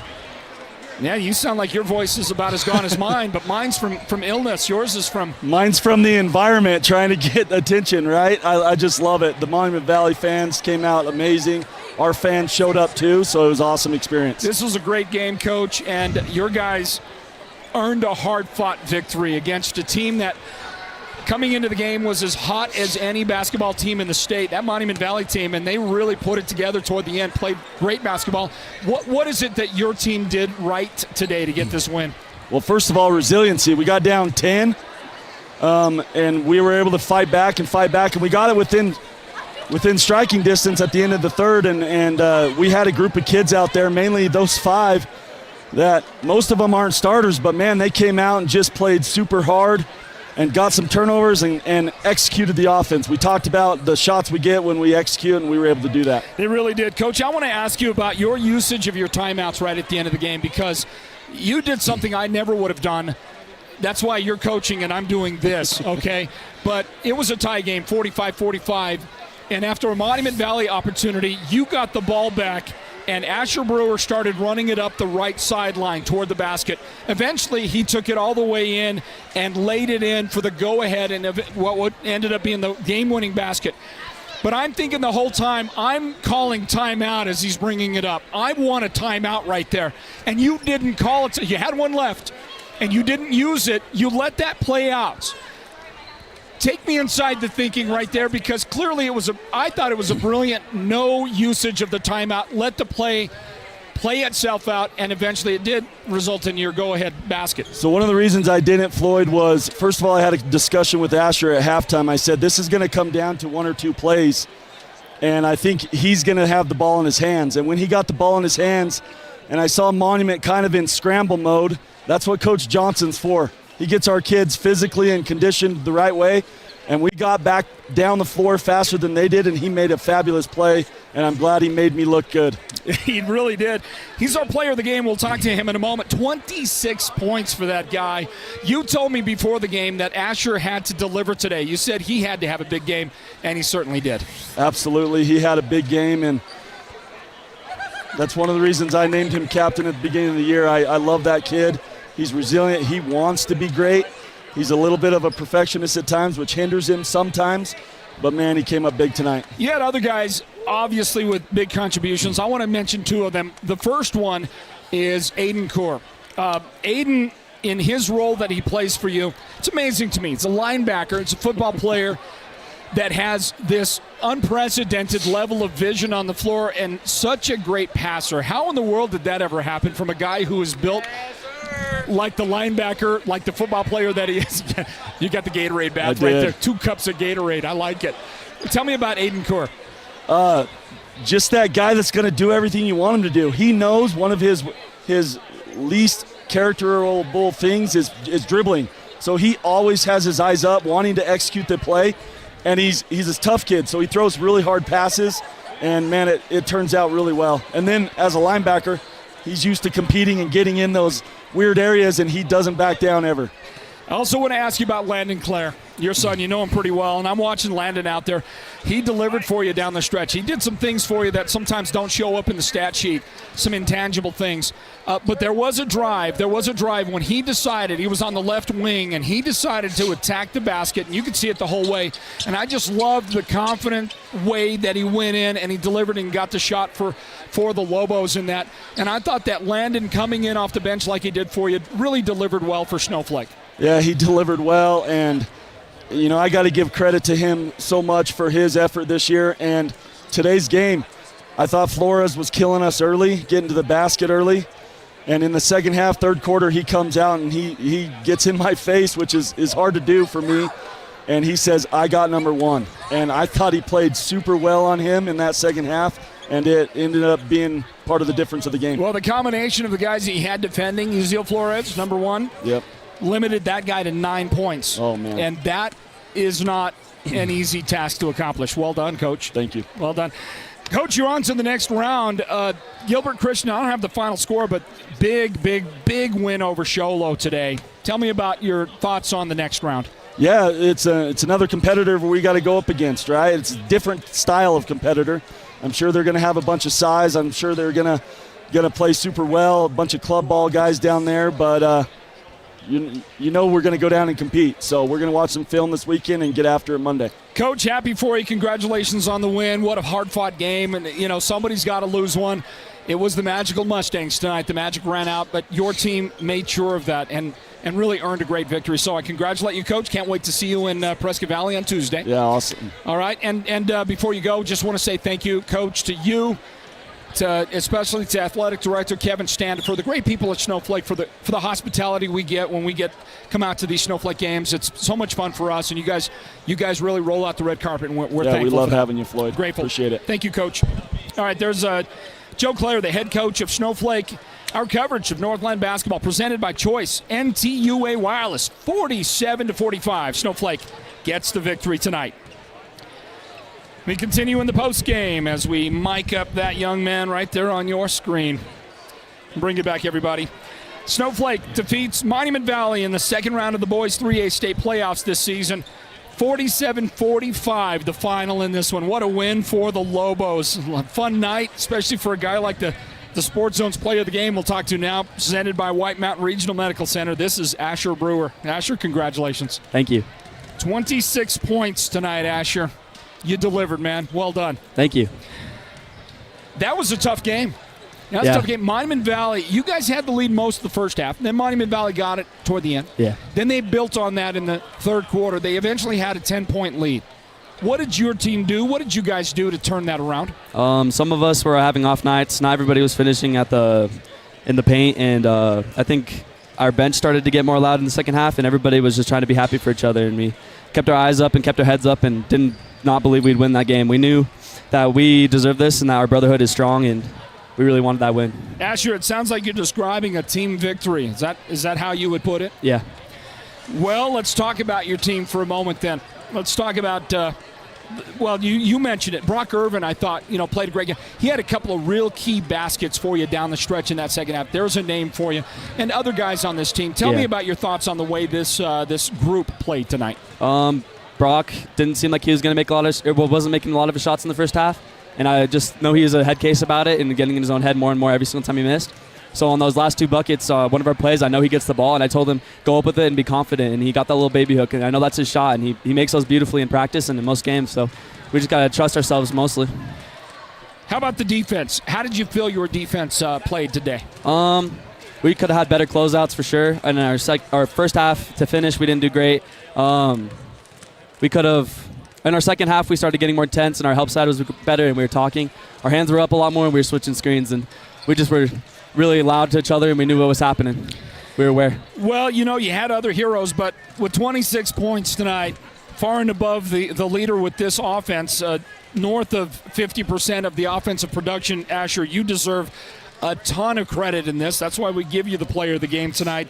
Yeah, you sound like your voice is about as gone as mine, but mine's from illness. Yours is from... Mine's from the environment, trying to get attention, right? I just love it. The Monument Valley fans came out amazing. Our fans showed up too, so it was an awesome experience. This was a great game, Coach, and your guys earned a hard-fought victory against a team that, coming into the game, was as hot as any basketball team in the state, that Monument Valley team, and they really put it together toward the end, played great basketball. What is it that your team did right today to get this win? Well, first of all, resiliency. We got down 10, and we were able to fight back, and we got it within striking distance at the end of the third, and we had a group of kids out there, mainly those 5, that most of them aren't starters, but, man, they came out and just played super hard and got some turnovers and executed the offense. We talked about the shots we get when we execute, and we were able to do that. They really did. Coach, I want to ask you about your usage of your timeouts right at the end of the game, because you did something I never would have done. That's why you're coaching and I'm doing this, okay? But it was a tie game, 45-45, and after a Monument Valley opportunity, you got the ball back, and Asher Brewer started running it up the right sideline toward the basket. Eventually, he took it all the way in and laid it in for the go-ahead and what ended up being the game-winning basket. But I'm thinking the whole time, I'm calling timeout as he's bringing it up. I want a timeout right there. And you didn't call it. You had one left, and you didn't use it. You let that play out. Take me inside the thinking right there, because clearly I thought it was a brilliant no usage of the timeout. Let the play itself out, and eventually it did result in your go-ahead basket. So one of the reasons I didn't, Floyd, was, first of all, I had a discussion with Asher at halftime. I said, this is going to come down to 1 or 2 plays, and I think he's going to have the ball in his hands. And when he got the ball in his hands, and I saw Monument kind of in scramble mode, that's what Coach Johnson's for. He gets our kids physically and conditioned the right way, and we got back down the floor faster than they did, and he made a fabulous play, and I'm glad he made me look good. He really did. He's our player of the game. We'll talk to him in a moment. 26 points for that guy. You told me before the game that Asher had to deliver today. You said he had to have a big game, and he certainly did. Absolutely. He had a big game, and that's one of the reasons I named him captain at the beginning of the year. I love that kid. He's resilient. He wants to be great. He's a little bit of a perfectionist at times, which hinders him sometimes. But, man, he came up big tonight. You had other guys, obviously, with big contributions. I want to mention 2 of them. The first one is Aiden Kaur. Aiden, in his role that he plays for you, it's amazing to me. It's a linebacker. It's a football player that has this unprecedented level of vision on the floor and such a great passer. How in the world did that ever happen from a guy who is built like the linebacker, like the football player that he is? You got the Gatorade bath right there. 2 cups of Gatorade. I like it. Tell me about Aiden Kaur. Just that guy that's going to do everything you want him to do. He knows one of his least characterable things is dribbling. So he always has his eyes up, wanting to execute the play. And he's a tough kid, so he throws really hard passes. And, man, it turns out really well. And then as a linebacker, he's used to competing and getting in those weird areas, and he doesn't back down ever. I also want to ask you about Landon Clare, your son. You know him pretty well, and I'm watching Landon out there. He delivered for you down the stretch. He did some things for you that sometimes don't show up in the stat sheet, some intangible things. But there was a drive. There was a drive when he decided, he was on the left wing, and he decided to attack the basket, and you could see it the whole way. And I just loved the confident way that he went in, and he delivered and got the shot for the Lobos in that. And I thought that Landon coming in off the bench like he did for you really delivered well for Snowflake. Yeah, he delivered well, and I got to give credit to him so much for his effort this year. And today's game, I thought Flores was killing us early, getting to the basket early. And in the second half, third quarter, he comes out and he gets in my face, which is hard to do for me. And he says, I got number one. And I thought he played super well on him in that second half, and it ended up being part of the difference of the game. Well, the combination of the guys he had defending, Uziel Flores, number one, limited that guy to 9 points. Oh, man. And that is not an easy task to accomplish. Well done, Coach. Thank you. Well done. Coach, you're on to the next round. Gilbert Christian, I don't have the final score, but big win over Sholo today. Tell me about your thoughts on the next round. Yeah, it's another competitor we got to go up against, right? It's a different style of competitor. I'm sure they're going to have a bunch of size. I'm sure they're going to play super well, a bunch of club ball guys down there, but we're going to go down and compete. So we're going to watch some film this weekend and get after it Monday. Coach, happy for you. Congratulations on the win. What a hard-fought game, and somebody's got to lose one. It was the Magical Mustangs tonight. The Magic ran out, but your team made sure of that and really earned a great victory. So I congratulate you, Coach. Can't wait to see you in Prescott Valley on Tuesday. Yeah, awesome. All right, and before you go, just want to say thank you, Coach, to you, especially to Athletic Director Kevin Stand, for the great people at Snowflake, for the hospitality we get when we come out to these Snowflake games. It's so much fun for us, and you guys really roll out the red carpet, and we're thankful. Yeah, we love having you, Floyd. Grateful. Appreciate it. Thank you, Coach. All right, there's Joe Clare, the head coach of Snowflake. Our coverage of Northland basketball presented by Choice NTUA Wireless, 47-45. Snowflake gets the victory tonight. We continue in the post game as we mic up that young man right there on your screen. Bring it back, everybody. Snowflake defeats Monument Valley in the second round of the boys 3A state playoffs this season. 47-45, the final in this one. What a win for the Lobos. Fun night, especially for a guy like the Sports Zone's player of the game we'll talk to now, presented by White Mountain Regional Medical Center. This is Asher Brewer. Asher, congratulations. Thank you. 26 points tonight, Asher. You delivered, man. Well done. Thank you. That was a tough game. That was a tough game. Monument Valley, you guys had the lead most of the first half. Then Monument Valley got it toward the end. Yeah. Then they built on that in the third quarter. They eventually had a 10-point lead. What did your team do? What did you guys do to turn that around? Some of us were having off nights. Not everybody was finishing in the paint, and I think our bench started to get more loud in the second half, and everybody was just trying to be happy for each other. And we kept our eyes up and kept our heads up and did not believe we'd win that game. We knew that we deserved this and that our brotherhood is strong, and we really wanted that win. Asher, it sounds like you're describing a team victory. Is that how you would put it? Yeah. Well, let's talk about your team for a moment then. Let's talk about, you mentioned it. Brock Irvin, I thought, played a great game. He had a couple of real key baskets for you down the stretch in that second half. There's a name for you. And other guys on this team. Tell me about your thoughts on the way this group played tonight. Brock didn't seem like he was going to wasn't making a lot of his shots in the first half. And I just know he was a head case about it and getting in his own head more and more every single time he missed. So on those last two buckets, one of our plays, I know he gets the ball, and I told him, go up with it and be confident. And he got that little baby hook, and I know that's his shot, and he makes those beautifully in practice and in most games. So we just got to trust ourselves mostly. How about the defense? How did you feel your defense played today? We could have had better closeouts for sure. And our first half to finish, we didn't do great. We could have... In our second half, we started getting more intense, and our help side was better, and we were talking. Our hands were up a lot more, and we were switching screens, and we just were really loud to each other, and we knew what was happening. We were aware. Well, you had other heroes, but with 26 points tonight, far and above the leader with this offense, north of 50% of the offensive production, Asher, you deserve a ton of credit in this. That's why we give you the player of the game tonight.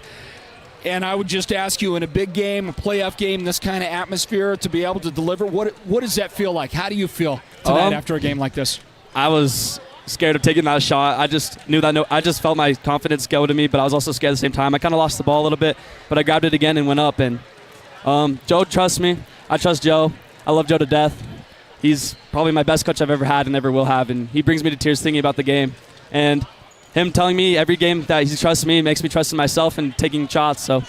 And I would just ask you, in a big game, a playoff game, this kind of atmosphere, to be able to deliver, what does that feel like? How do you feel tonight after a game like this? I was scared of taking that shot. I just knew that I just felt my confidence go to me, but I was also scared at the same time. I kind of lost the ball a little bit, but I grabbed it again and went up. And Joe trusts me. I trust Joe. I love Joe to death. He's probably my best coach I've ever had and ever will have, and he brings me to tears thinking about the game. And him telling me every game that he trusts me makes me trust in myself and taking shots. So,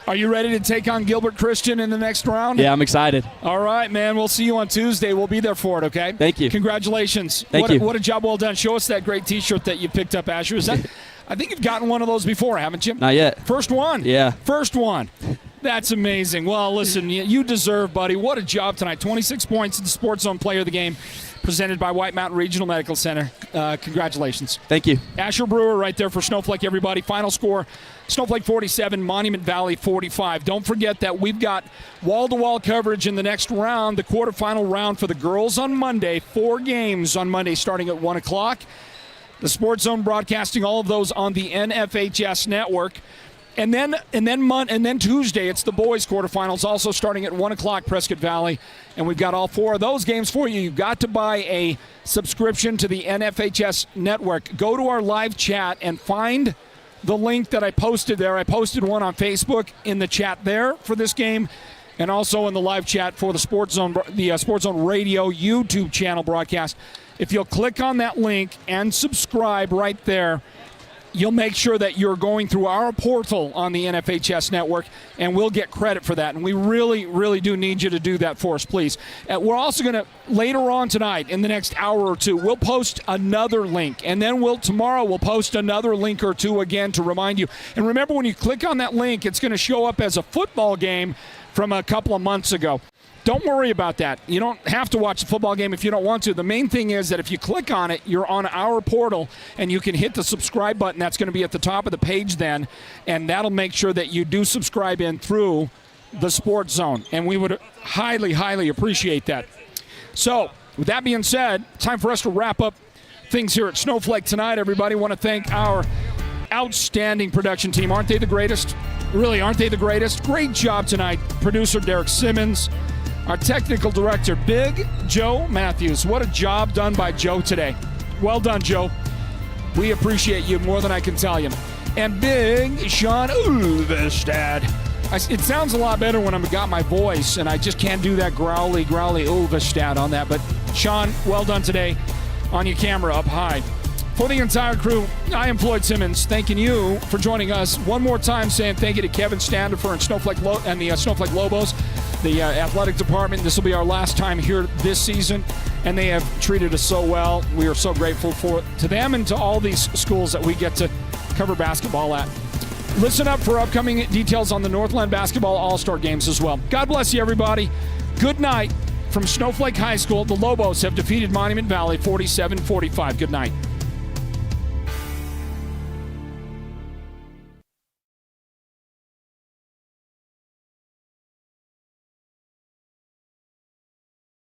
are you ready to take on Gilbert Christian in the next round? Yeah, I'm excited. All right, man. We'll see you on Tuesday. We'll be there for it, okay? Thank you. Congratulations. Thank you. What a job well done. Show us that great T-shirt that you picked up, Asher. Is that I think you've gotten one of those before, haven't you? Not yet. First one? Yeah. First one. That's amazing. Well, listen, you deserve, buddy. What a job tonight. 26 points in the Sports Zone Player of the Game, presented by White Mountain Regional Medical Center. Congratulations. Thank you. Asher Brewer right there for Snowflake, everybody. Final score, Snowflake 47, Monument Valley 45. Don't forget that we've got wall-to-wall coverage in the next round, the quarterfinal round for the girls on Monday. 4 games on Monday starting at 1 o'clock. The Sports Zone broadcasting all of those on the NFHS network. And then Tuesday, it's the boys' quarterfinals, also starting at 1 o'clock, Prescott Valley. And we've got all 4 of those games for you. You've got to buy a subscription to the NFHS network. Go to our live chat and find the link that I posted there. I posted one on Facebook in the chat there for this game, and also in the live chat for the Sports Zone Radio YouTube channel broadcast. If you'll click on that link and subscribe right there, you'll make sure that you're going through our portal on the NFHS network, and we'll get credit for that. And we really, really do need you to do that for us, please. We're also going to, later on tonight, in the next hour or two, we'll post another link. And then tomorrow we'll post another link or two again to remind you. And remember, when you click on that link, it's going to show up as a football game from a couple of months ago. Don't worry about that. You don't have to watch the football game if you don't want to. The main thing is that if you click on it, you're on our portal, and you can hit the subscribe button. That's going to be at the top of the page then, and that'll make sure that you do subscribe in through the Sports Zone, and we would highly, highly appreciate that. So, with that being said, time for us to wrap up things here at Snowflake tonight. Everybody, want to thank our outstanding production team. Aren't they the greatest? Really, aren't they the greatest? Great job tonight. Producer Derek Simmons. Our technical director, Big Joe Matthews. What a job done by Joe today. Well done, Joe. We appreciate you more than I can tell you. And Big Sean Ulvestad. It sounds a lot better when I've got my voice, and I just can't do that growly Ulvestad on that. But Sean, well done today on your camera up high. For the entire crew, I am Floyd Simmons, thanking you for joining us. One more time, saying thank you to Kevin Standifer and the Snowflake Lobos, the athletic department. This will be our last time here this season, and they have treated us so well. We are so grateful to them and to all these schools that we get to cover basketball at. Listen up for upcoming details on the Northland Basketball All-Star Games as well. God bless you, everybody. Good night from Snowflake High School. The Lobos have defeated Monument Valley 47-45. Good night.